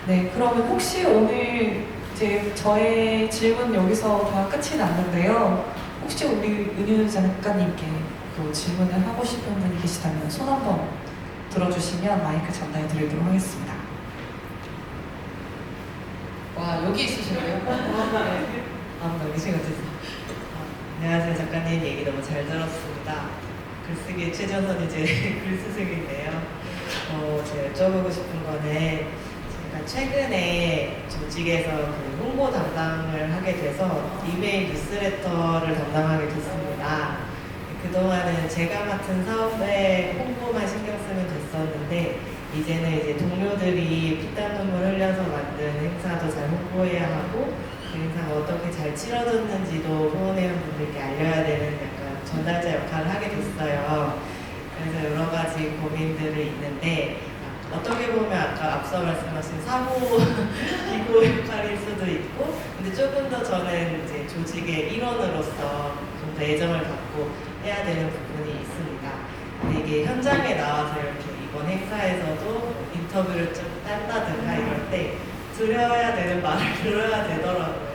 Speaker 3: 네, 그러면 혹시 오늘 이제 저의 질문 여기서 다 끝이 났는데요. 혹시 우리 은유 작가님께 또 질문을 하고 싶은 분이 계시다면 손 한번 들어주시면 마이크 전달해 드리도록 하겠습니다.
Speaker 1: 와, 여기 있으시네요.
Speaker 2: 여기 생각했어. 안녕하세요, 작가님. 얘기 너무 잘 들었습니다. 글쓰기 최전선 이제 글스승인데요. 제가 여쭤보고 싶은 거는 제가 최근에 조직에서 그 홍보 담당을 하게 돼서 이메일 뉴스레터를 담당하게 됐습니다. 그동안은 제가 맡은 사업에 홍보만 신경 쓰면 됐었는데 이제는 이제 동료들이 피땀 눈물 흘려서 만든 행사도 잘 홍보해야 하고 그 행사가 어떻게 잘 치러졌는지도 후원회원 분들께 알려야 되는 약간 전달자 역할을 하게 됐어요. 그래서 여러 가지 고민들이 있는데 어떻게 보면 아까 앞서 말씀하신 사고 기고 역할일 수도 있고 근데 조금 더 저는 이제 조직의 일원으로서 좀 더 애정을 갖고 해야 되는 부분이 있습니다. 근데 이게 현장에 나와서 이렇게 이번 행사에서도 인터뷰를 좀 딴다든가 이럴 때 들어야 되는 말을 들어야 되더라고요.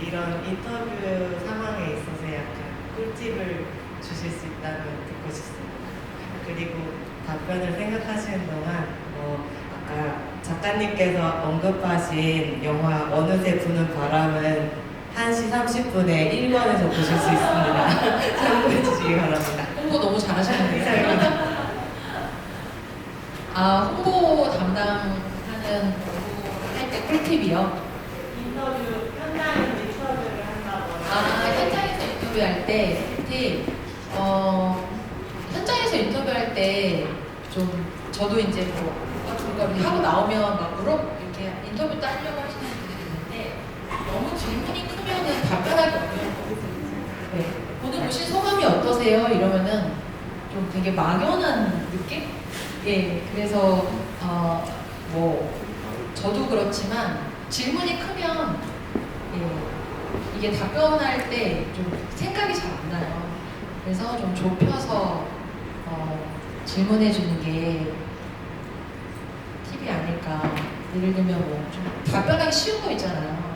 Speaker 2: 이런 인터뷰 상황에 있어서 약간 꿀팁을 주실 수 있다면 듣고 싶습니다. 그리고 답변을 생각하시는 동안 아까 작가님께서 언급하신 영화 어느새 부는 바람은 1시 30분에 1권에서 보실 수 있습니다. 참고해 주시기 바랍니다.
Speaker 1: 홍보 너무 잘하시는데요. 아, 홍보 담당하는 할 때 꿀팁이요?
Speaker 2: 현장에서 인터뷰를 한다고.
Speaker 1: 아, 현장에서 인터뷰할 때 꿀팁. 현장에서 인터뷰할 때 좀 저도 이제 뭐 같은 걸 하고 나오면 막 이렇게 인터뷰 따려고 하시는 분들이 있는데 너무 질문이 크면은 답변하기 어려워요. 네. 오늘 보신 소감이 어떠세요? 이러면은 좀 되게 막연한 느낌? 예, 그래서 뭐 저도 그렇지만 질문이 크면 이게 답변할 때 좀 생각이 잘 안 나요. 그래서 좀 좁혀서 질문해 주는 게 팁이 아닐까. 예를 들면 뭐 좀 답변하기 쉬운 거 있잖아요.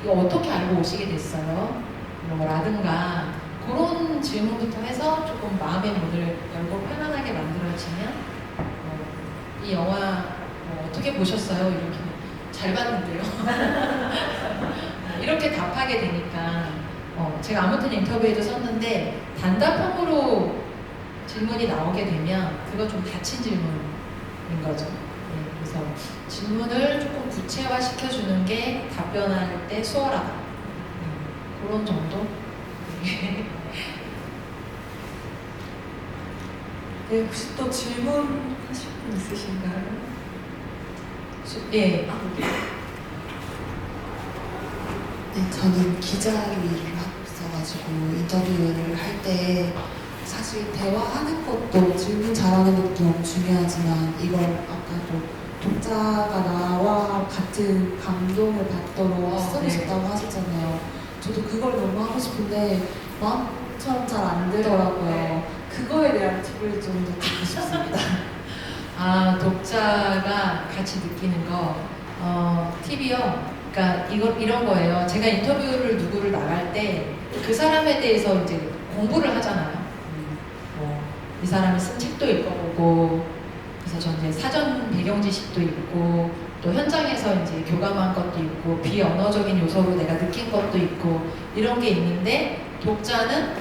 Speaker 1: 이거 어떻게 알고 오시게 됐어요? 이런 거라든가 그런 질문부터 해서 조금 마음의 문을 열고 편안하게 만들어지면 이 영화 어떻게 보셨어요? 이렇게 잘 봤는데요. 이렇게 답하게 되니까 제가 아무튼 인터뷰에도 썼는데 단답형으로 질문이 나오게 되면 그거 좀 닫힌 질문인 거죠. 네, 그래서 질문을 조금 구체화 시켜주는 게 답변할 때 수월하다. 그런 정도?
Speaker 3: 네, 혹시 또 질문 하실 분 있으신가요?
Speaker 1: 예.
Speaker 4: 네, 저는 기자 일을 하고 있어가지고 인터뷰를 할 때 사실 대화하는 것도 질문 잘하는 것도 너무 중요하지만 이걸 아까도 독자가 나와 같은 감동을 받도록 쓰고
Speaker 1: 네.
Speaker 4: 싶다고 하셨잖아요. 저도 그걸 너무 하고 싶은데 마음처럼 잘 안 되더라고요. 그거에 대한 팁을 좀 더 듣고 싶습니다.
Speaker 1: 아, 독자가 같이 느끼는 거, 팁이요. 그러니까 이런 거예요. 제가 인터뷰를 누구를 나갈 때 그 사람에 대해서 이제 공부를 하잖아요. 이 사람이 쓴 책도 읽어보고, 그래서 전 이제 사전 배경 지식도 있고, 또 현장에서 이제 교감한 것도 있고, 비언어적인 요소로 내가 느낀 것도 있고, 이런 게 있는데, 독자는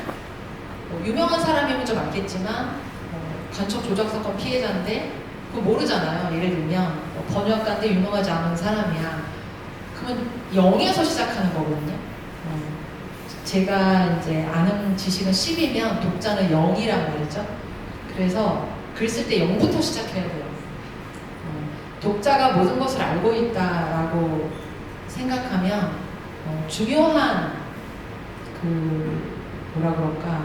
Speaker 1: 유명한 사람이면 좀 알겠지만, 간첩 조작 사건 피해자인데, 그거 모르잖아요. 예를 들면, 번역가인데 유명하지 않은 사람이야. 그러면 0에서 시작하는 거거든요. 제가 이제 아는 지식은 10이면 독자는 0이란 말이죠. 그래서 글 쓸 때 0부터 시작해야 돼요. 독자가 모든 것을 알고 있다라고 생각하면 중요한 뭐라 그럴까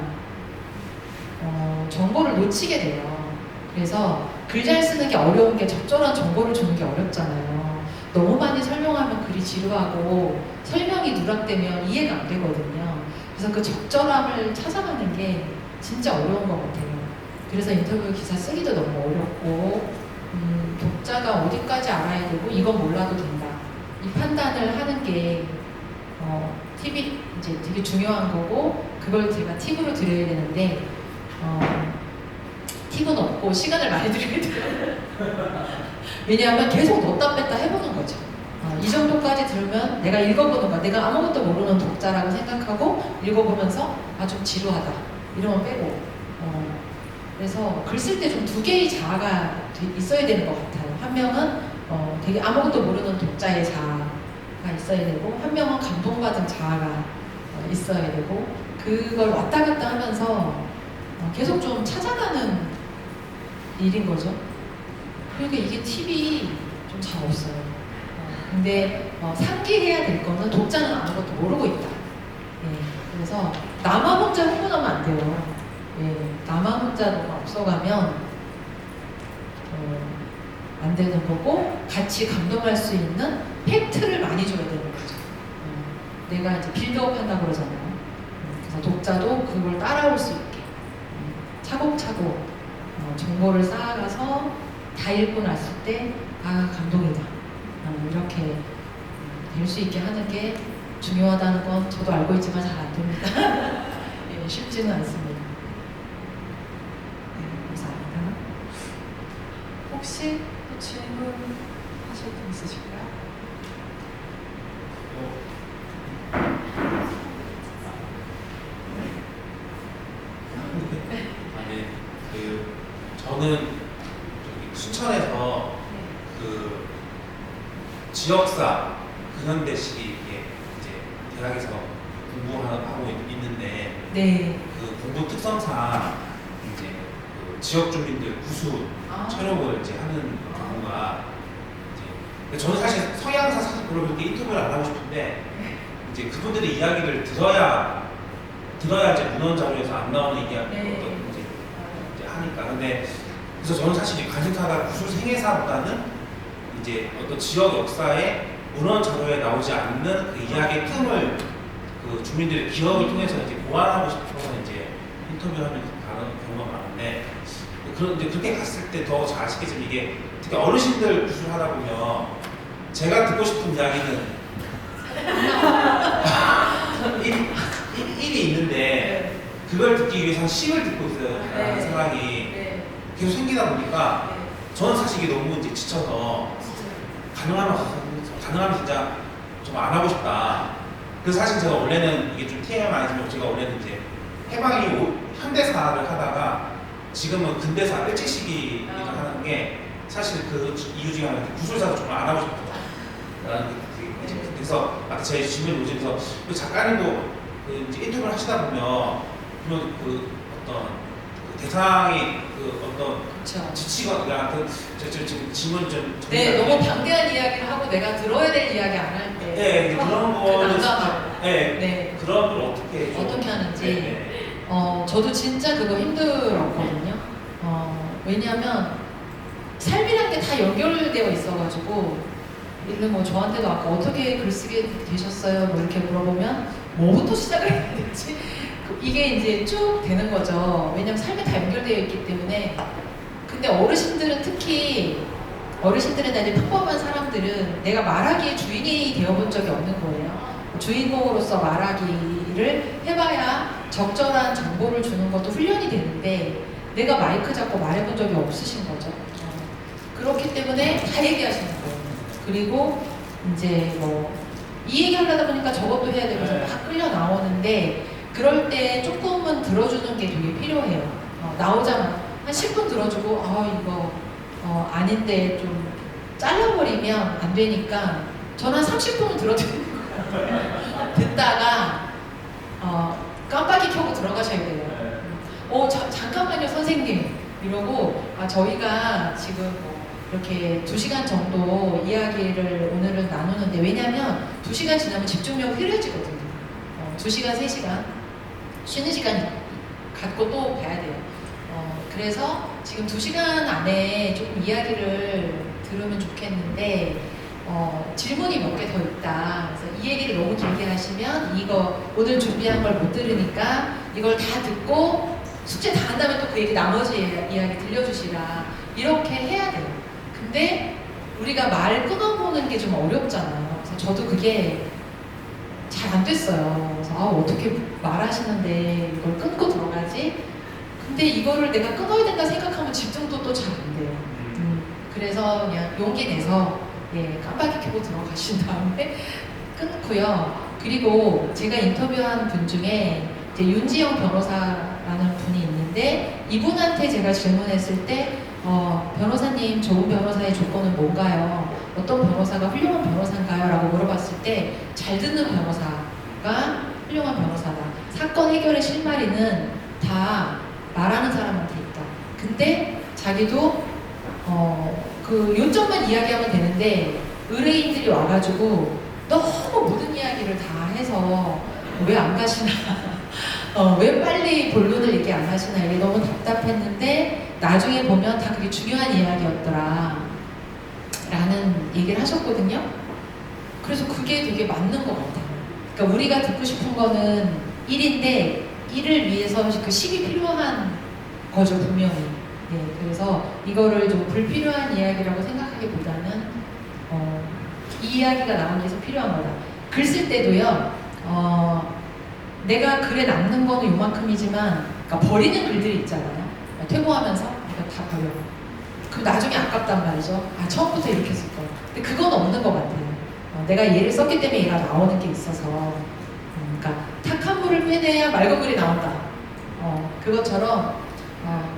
Speaker 1: 정보를 놓치게 돼요. 그래서 글 잘 쓰는 게 어려운 게 적절한 정보를 주는 게 어렵잖아요. 너무 많이 설명하면 글이 지루하고 설명이 누락되면 이해가 안 되거든요. 그래서 그 적절함을 찾아가는 게 진짜 어려운 것 같아요. 그래서 인터뷰 기사 쓰기도 너무 어렵고 독자가 어디까지 알아야 되고 이건 몰라도 된다. 이 판단을 하는 게 팁이 이제 되게 중요한 거고 그걸 제가 팁으로 드려야 되는데 팁은 없고 시간을 많이 드려야 돼요. 왜냐하면 계속 넣었다 뺐다 해보는 거죠. 이 정도까지 들으면 내가 읽어보는 거야. 내가 아무것도 모르는 독자라고 생각하고 읽어보면서 좀 지루하다. 이러면 빼고. 그래서 글 쓸 때 좀 두 개의 자아가 있어야 되는 것 같아요. 한 명은 되게 아무것도 모르는 독자의 자아가 있어야 되고 한 명은 감동받은 자아가 있어야 되고 그걸 왔다 갔다 하면서 계속 좀 찾아가는 일인 거죠. 그러니까 이게 팁이 좀 잘 없어요. 근데 상기해야 될 거는 독자는 아무것도 모르고 있다. 예, 그래서 나만 혼자 흥분하면 안 돼요. 예, 나만 혼자 너무 앞서가면 안 되는 거고 같이 감동할 수 있는 팩트를 많이 줘야 되는 거죠. 내가 이제 빌드업 한다고 그러잖아요. 그래서 독자도 그걸 따라올 수 있게 차곡차곡 정보를 쌓아가서 다 읽고 났을 때 감동이다. 이렇게 될 수 있게 하는 게 중요하다는 건 저도 알고 있지만 잘 안 됩니다. 예, 쉽지는 않습니다. 네, 감사합니다.
Speaker 3: 혹시 또 질문 하실 분 있으실까요?
Speaker 5: 저는 저기 순천에서 그 지역사 근현대식이 이제 대학에서 공부하고 있는데
Speaker 1: 네.
Speaker 5: 그 공부 특성상 이제 그 지역 주민들 구수 촬영을 이제 하는 경우가 이제 저는 사실 서양사 사실 별로 그렇게 인터뷰를 안 하고 싶은데 이제 그분들의 이야기를 들어야 이제 문헌 자료에서 안 나오는 이야기를
Speaker 1: 네.
Speaker 5: 이제 하니까 근데 그래서 저는 사실 관심사가 구수 생애사보다는 이제 어떤 지역 역사에 문헌 자료에 나오지 않는 그 이야기의 틈을 그 주민들의 기억을 통해서 이제 보완하고 싶어서 이제 인터뷰하는 가는 경우가 많은데 이제 그렇게 갔을 때 더 잘 아시겠지만 이게 특히 어르신들 구술을 하다 보면 제가 듣고 싶은 이야기는 일이 있는데 그걸 듣기 위해서 한 10을 듣고 있어야 상황이 계속 생기다 보니까 저는 사실 이게 너무 이제 지쳐서 가능하면 진짜 좀 안 하고 싶다. 그래서 사실 제가 원래는 이게 좀 TMI 아니지만 제가 원래는 이제 해방이 현대사를 하다가 지금은 근대사 일제시기를 하는 게 사실 그 이유 중에 하나는 구술사도 정말 안 하고 싶어요. 그래서 아까 제 질문 요즘에서 그 작가님도 그 이제 인터뷰를 하시다 보면 그 어떤 그 대상이 그 어떤
Speaker 1: 그렇죠.
Speaker 5: 지치거나 지금 질문 좀
Speaker 1: 네, 너무 방대한 이야기를 하고 내가 들어야 될 이야기 안 할 때.
Speaker 5: 네, 그런 거는
Speaker 1: 난감하고.
Speaker 5: 네,
Speaker 1: 네.
Speaker 5: 그런 걸 어떻게
Speaker 1: 하는지.
Speaker 5: 네.
Speaker 1: 저도 진짜 그거 힘들었거든요. 왜냐하면 삶이란 게 다 연결되어 있어가지고, 예를 들면 뭐 저한테도 아까 어떻게 글쓰게 되셨어요? 뭐 이렇게 물어보면 뭐부터 시작을 해야 되지? 이게 이제 쭉 되는 거죠. 왜냐면 삶이 다 연결되어 있기 때문에. 근데 어르신들은 특히 어르신들이나 이제 평범한 사람들은 내가 말하기의 주인이 되어본 적이 없는 거예요. 주인공으로서 말하기를 해봐야 적절한 정보를 주는 것도 훈련이 되는데 내가 마이크 잡고 말해본 적이 없으신 거죠. 그렇기 때문에 다 얘기하시는 거예요. 그리고 이제 뭐 이 얘기 하려다 보니까 저것도 해야 되면서 막 끌려 나오는데 그럴 때 조금은 들어주는 게 되게 필요해요. 나오자마자 한 10분 들어주고 이거 아닌데 좀 잘라버리면 안 되니까 저는 한 30분은 들어드리는 거예요. 듣다가 깜빡이 켜고 들어가셔야 돼요. 잠깐만요 선생님 이러고 저희가 지금 뭐 이렇게 2시간 정도 이야기를 오늘은 나누는데 왜냐면 2시간 지나면 집중력이 흐려지거든요. 2시간, 3시간 쉬는 시간 갖고 또 봐야 돼요. 그래서 지금 2시간 안에 조금 이야기를 들으면 좋겠는데 질문이 몇 개 더 있다. 그래서 이 얘기를 너무 길게 하시면 이거 오늘 준비한 걸 못 들으니까 이걸 다 듣고 숙제 다 한 다음에 또 그 얘기 나머지 이야기 들려주시라 이렇게 해야 돼요. 근데 우리가 말 끊어보는 게 좀 어렵잖아요. 그래서 저도 그게 잘 안 됐어요. 그래서 어떻게 말하시는데 이걸 끊고 들어가지? 근데 이거를 내가 끊어야 된다 생각하면 집중도 또 잘 안 돼요. 그래서 그냥 용기 내서 깜빡이 켜고 들어가신 다음에 끊고요. 그리고 제가 인터뷰한 분 중에 이제 윤지영 변호사라는 분이 있는데 이분한테 제가 질문했을 때 변호사님 좋은 변호사의 조건은 뭔가요? 어떤 변호사가 훌륭한 변호사인가요? 라고 물어봤을 때 잘 듣는 변호사가 훌륭한 변호사다. 사건 해결의 실마리는 다 말하는 사람한테 있다. 근데 자기도 그 요점만 이야기하면 되는데 의뢰인들이 와가지고 너무 모든 이야기를 다 해서 왜 안 가시나 왜 빨리 본론을 얘기 안 하시나 이게 너무 답답했는데 나중에 보면 다 그게 중요한 이야기였더라 라는 얘기를 하셨거든요. 그래서 그게 되게 맞는 것 같아요. 그러니까 우리가 듣고 싶은 거는 일인데 일을 위해서 그 식이 필요한 거죠 분명히. 그래서 이거를 좀 불필요한 이야기라고 생각하기보다는 이 이야기가 나오기 위해서 필요한 거다. 글 쓸 때도요. 내가 글에 남는 거는 요만큼이지만 그러니까 버리는 글들이 있잖아요. 퇴보하면서 이거 다 버려. 그럼 나중에 아깝단 말이죠. 처음부터 이렇게 쓸 거. 근데 그건 없는 것 같아요. 내가 얘를 썼기 때문에 얘가 나오는 게 있어서 그러니까 탁한 물을 빼내야 맑은 물이 나온다. 그것처럼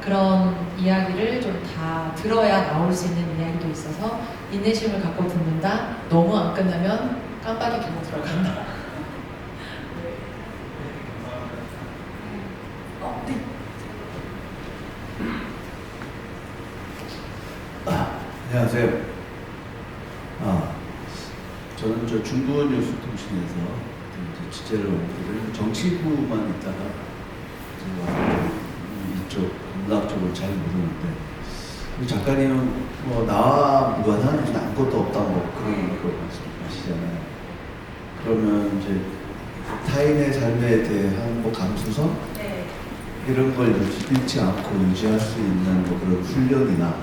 Speaker 1: 그런 이야기를 좀 다 들어야 나올 수 있는 이야기도 있어서 인내심을 갖고 듣는다. 너무 안 끝나면 깜빡이 켜고 들어간다. 네.
Speaker 6: 안녕하세요. 저는 중부 뉴스 통신에서 취재를 오거든요. 정치부만 있다가 제가 이쪽 문학 쪽을 잘 모르는데 작가님은 뭐 나와 무관한 아무것도 없다 뭐 그런 거 말씀하시잖아요. 그러면 이제 타인의 삶에 대한 뭐 감수성 이런 걸 잃지 않고 유지할 수 있는 뭐 그런 훈련이나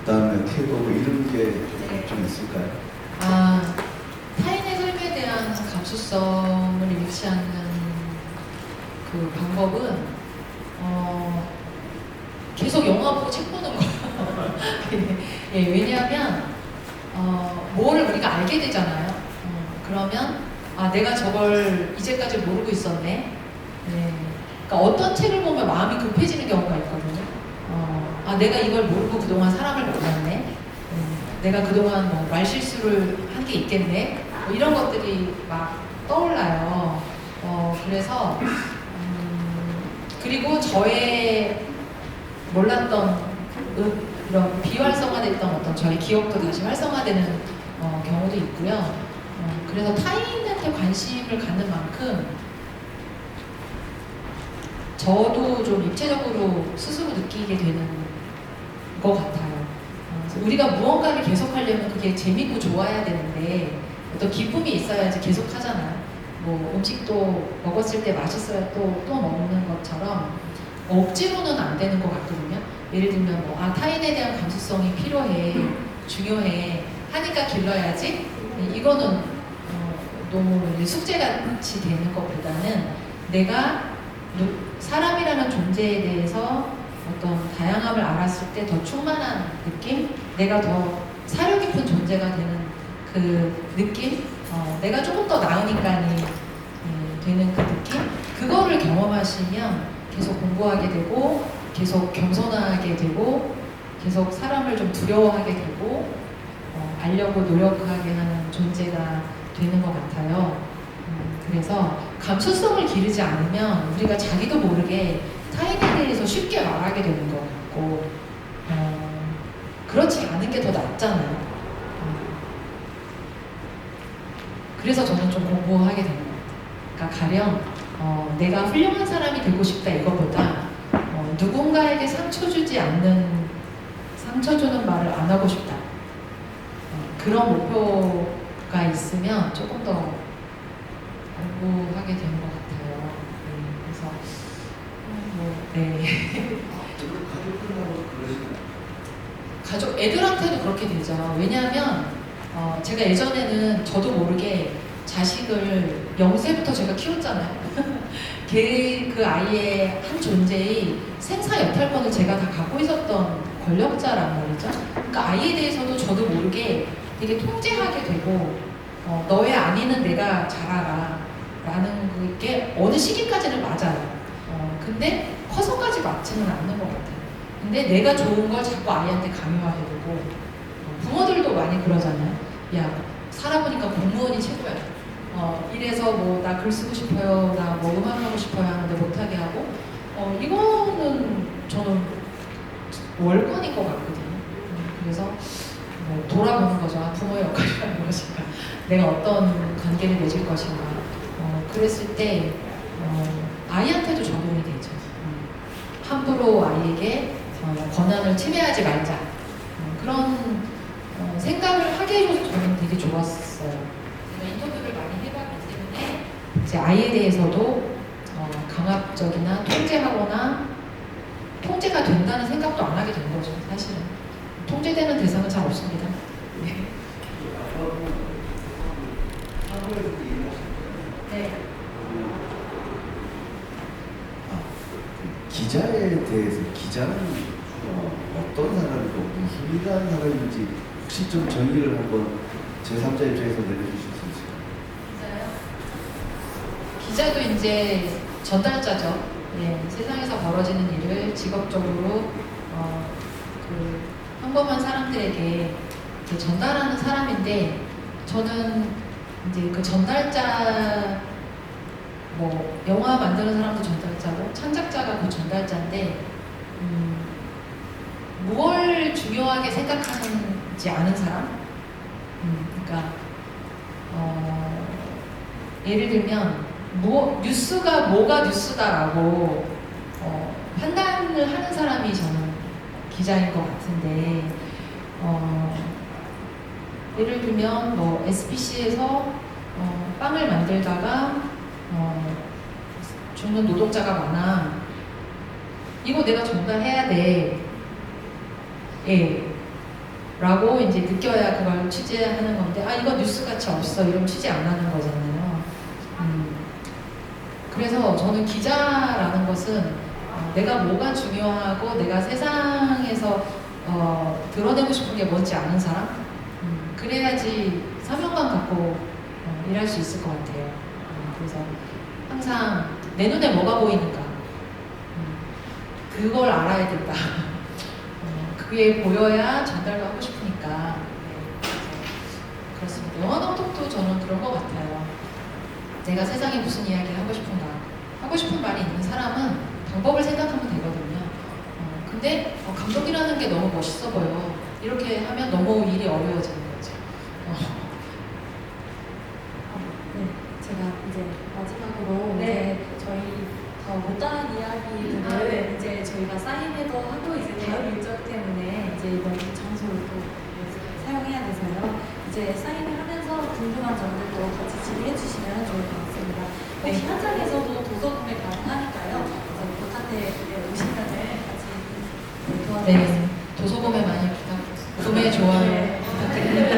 Speaker 6: 그다음에 태도 뭐 이런 게 좀 있을까요?
Speaker 1: 타인의 삶에 대한 감수성을 잃지 않는 그 방법은 계속 영화 보고 책 보는 거예요. 왜냐하면 뭐를 우리가 알게 되잖아요. 그러면 내가 저걸 이제까지 모르고 있었네. 그러니까 어떤 책을 보면 마음이 급해지는 경우가 있거든요. 내가 이걸 모르고 그동안 사람을 만났네. 내가 그동안 뭐 말실수를 한 게 있겠네. 뭐 이런 것들이 막 떠올라요. 그래서 그리고 저의 몰랐던 이런 비활성화됐던 어떤 저의 기억도 다시 활성화되는 경우도 있고요. 그래서 타인한테 관심을 갖는 만큼 저도 좀 입체적으로 스스로 느끼게 되는 것 같아요. 그래서 우리가 무언가를 계속하려면 그게 재밌고 좋아야 되는데 어떤 기쁨이 있어야지 계속 하잖아요. 뭐 음식도 먹었을 때 맛있어야 또 먹는 것처럼 억지로는 안 되는 것 같거든요. 예를 들면 뭐 타인에 대한 감수성이 필요해, 중요해 하니까 길러야지. 이거는 너무 숙제같이 되는 것보다는 내가 사람이라는 존재에 대해서 어떤 다양함을 알았을 때 더 충만한 느낌? 내가 더 사려 깊은 존재가 되는 그 느낌? 내가 조금 더 나은 인간이 되는 그 느낌? 그거를 경험하시면 계속 공부하게 되고 계속 겸손하게 되고 계속 사람을 좀 두려워하게 되고 알려고 노력하게 하는 존재가 되는 것 같아요. 그래서 감수성을 기르지 않으면 우리가 자기도 모르게 타인에 대해서 쉽게 말하게 되는 것 같고 그렇지 않은 게 더 낫잖아요. 그래서 저는 좀 공부하게 되는 것 같아요. 그러니까 가령 내가 훌륭한 사람이 되고 싶다 이거보다 누군가에게 상처 주는 말을 안 하고 싶다. 그런 목표가 있으면 조금 더 공부하게 되는 것 같아요. 그래서 네.
Speaker 6: 가족들하고 그러시나요?
Speaker 1: 가족 애들한테도 그렇게 되죠. 왜냐하면 제가 예전에는 저도 모르게 자식을 0세부터 제가 키웠잖아요. 그 아이의 한 존재의 생사 여탈권을 제가 다 갖고 있었던 권력자란 말이죠. 그러니까 아이에 대해서도 저도 모르게 되게 통제하게 되고 너의 안위는 내가 잘 알아 라는 그게 어느 시기까지는 맞아요. 근데 커서까지 맞지는 않는 것 같아요. 근데 내가 좋은 걸 자꾸 아이한테 강요하게 되고 부모들도 많이 그러잖아요. 야 살아보니까 공무원이 최고야. 이래서 뭐 나 글 쓰고 싶어요, 나 뭐 음악 하고 싶어요 하는데 못하게 하고 이거는 저는 월권인 것 같거든요. 그래서 뭐 돌아보는 거죠. 부모의 역할이라는 것인가, 내가 어떤 관계를 맺을 것인가. 그랬을 때 아이한테도 적용이 되죠. 함부로 아이에게 권한을 침해하지 말자. 그런 생각을 하게 해줘서 저는 되게 좋았어요. 제가 인터뷰를 많이 해봤기 때문에 이제 아이에 대해서도 강압적이나 통제가 된다는 생각도 안 하게 된 거죠. 사실은 통제되는 대상은 잘 없습니다. 네. 네.
Speaker 6: 기자에 대해서 기자는 어떤 사람이고 무슨 일을 하는 사람인지 혹시 좀 정의를 한번 제3자 입장에서 내려주실 수 있을까요?
Speaker 1: 기자도 이제 전달자죠. 예, 세상에서 벌어지는 일을 직업적으로 그 평범한 사람들에게 전달하는 사람인데, 저는 이제 그 전달자, 뭐 영화 만드는 사람도 전달자고 창작자가 그 전달자인데 뭘 중요하게 생각하는지 아는 사람. 그러니까 예를 들면 뉴스가 뭐가 뉴스다라고 판단을 하는 사람이 저는 기자인 것 같은데, 예를 들면 뭐 SBC에서 빵을 만들다가 죽는 노동자가 많아. 이거 내가 전달해야 돼. 예. 라고 이제 느껴야 그걸 취재하는 건데, 이거 뉴스같이 없어. 이러면 취재 안 하는 거잖아요. 그래서 저는 기자라는 것은 내가 뭐가 중요하고 내가 세상에서 드러내고 싶은 게 뭔지 아는 사람? 그래야지 사명감 갖고 일할 수 있을 것 같아요. 그래서 항상 내 눈에 뭐가 보이는가, 그걸 알아야 된다. 그게 보여야 전달도 하고 싶으니까. 그렇습니다. 영화 감독도 저는 그런 것 같아요. 내가 세상에 무슨 이야기를 하고 싶은가, 하고 싶은 말이 있는 사람은 방법을 생각하면 되거든요. 근데 감독이라는 게 너무 멋있어 보여. 이렇게 하면 너무 일이 어려워지는 거죠.
Speaker 7: 네, 제가 이제 마지막으로
Speaker 1: 네.
Speaker 7: 이제 저희 더 못다한 이야기를
Speaker 1: 네.
Speaker 7: 이제 저희가 사인회도 하고 이제 다음 일정 때문에 이제 이번 장소를 또 사용해야 돼서요. 이제 사인을 하면서 궁금한 점들도 같이 질의해 주시면 좋을 것 같습니다. 혹시 현장에서도 도서 구매 가능하니까요. 바깥에 오시면은 같이 도와드리겠습니다.
Speaker 1: 네, 도서 구매 많이 구매 좋아요.
Speaker 7: 네.
Speaker 1: 부탁드립니다.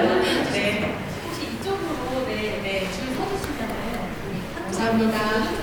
Speaker 7: 네. 혹시 이쪽으로 줄 서주시면은
Speaker 1: 감사합니다.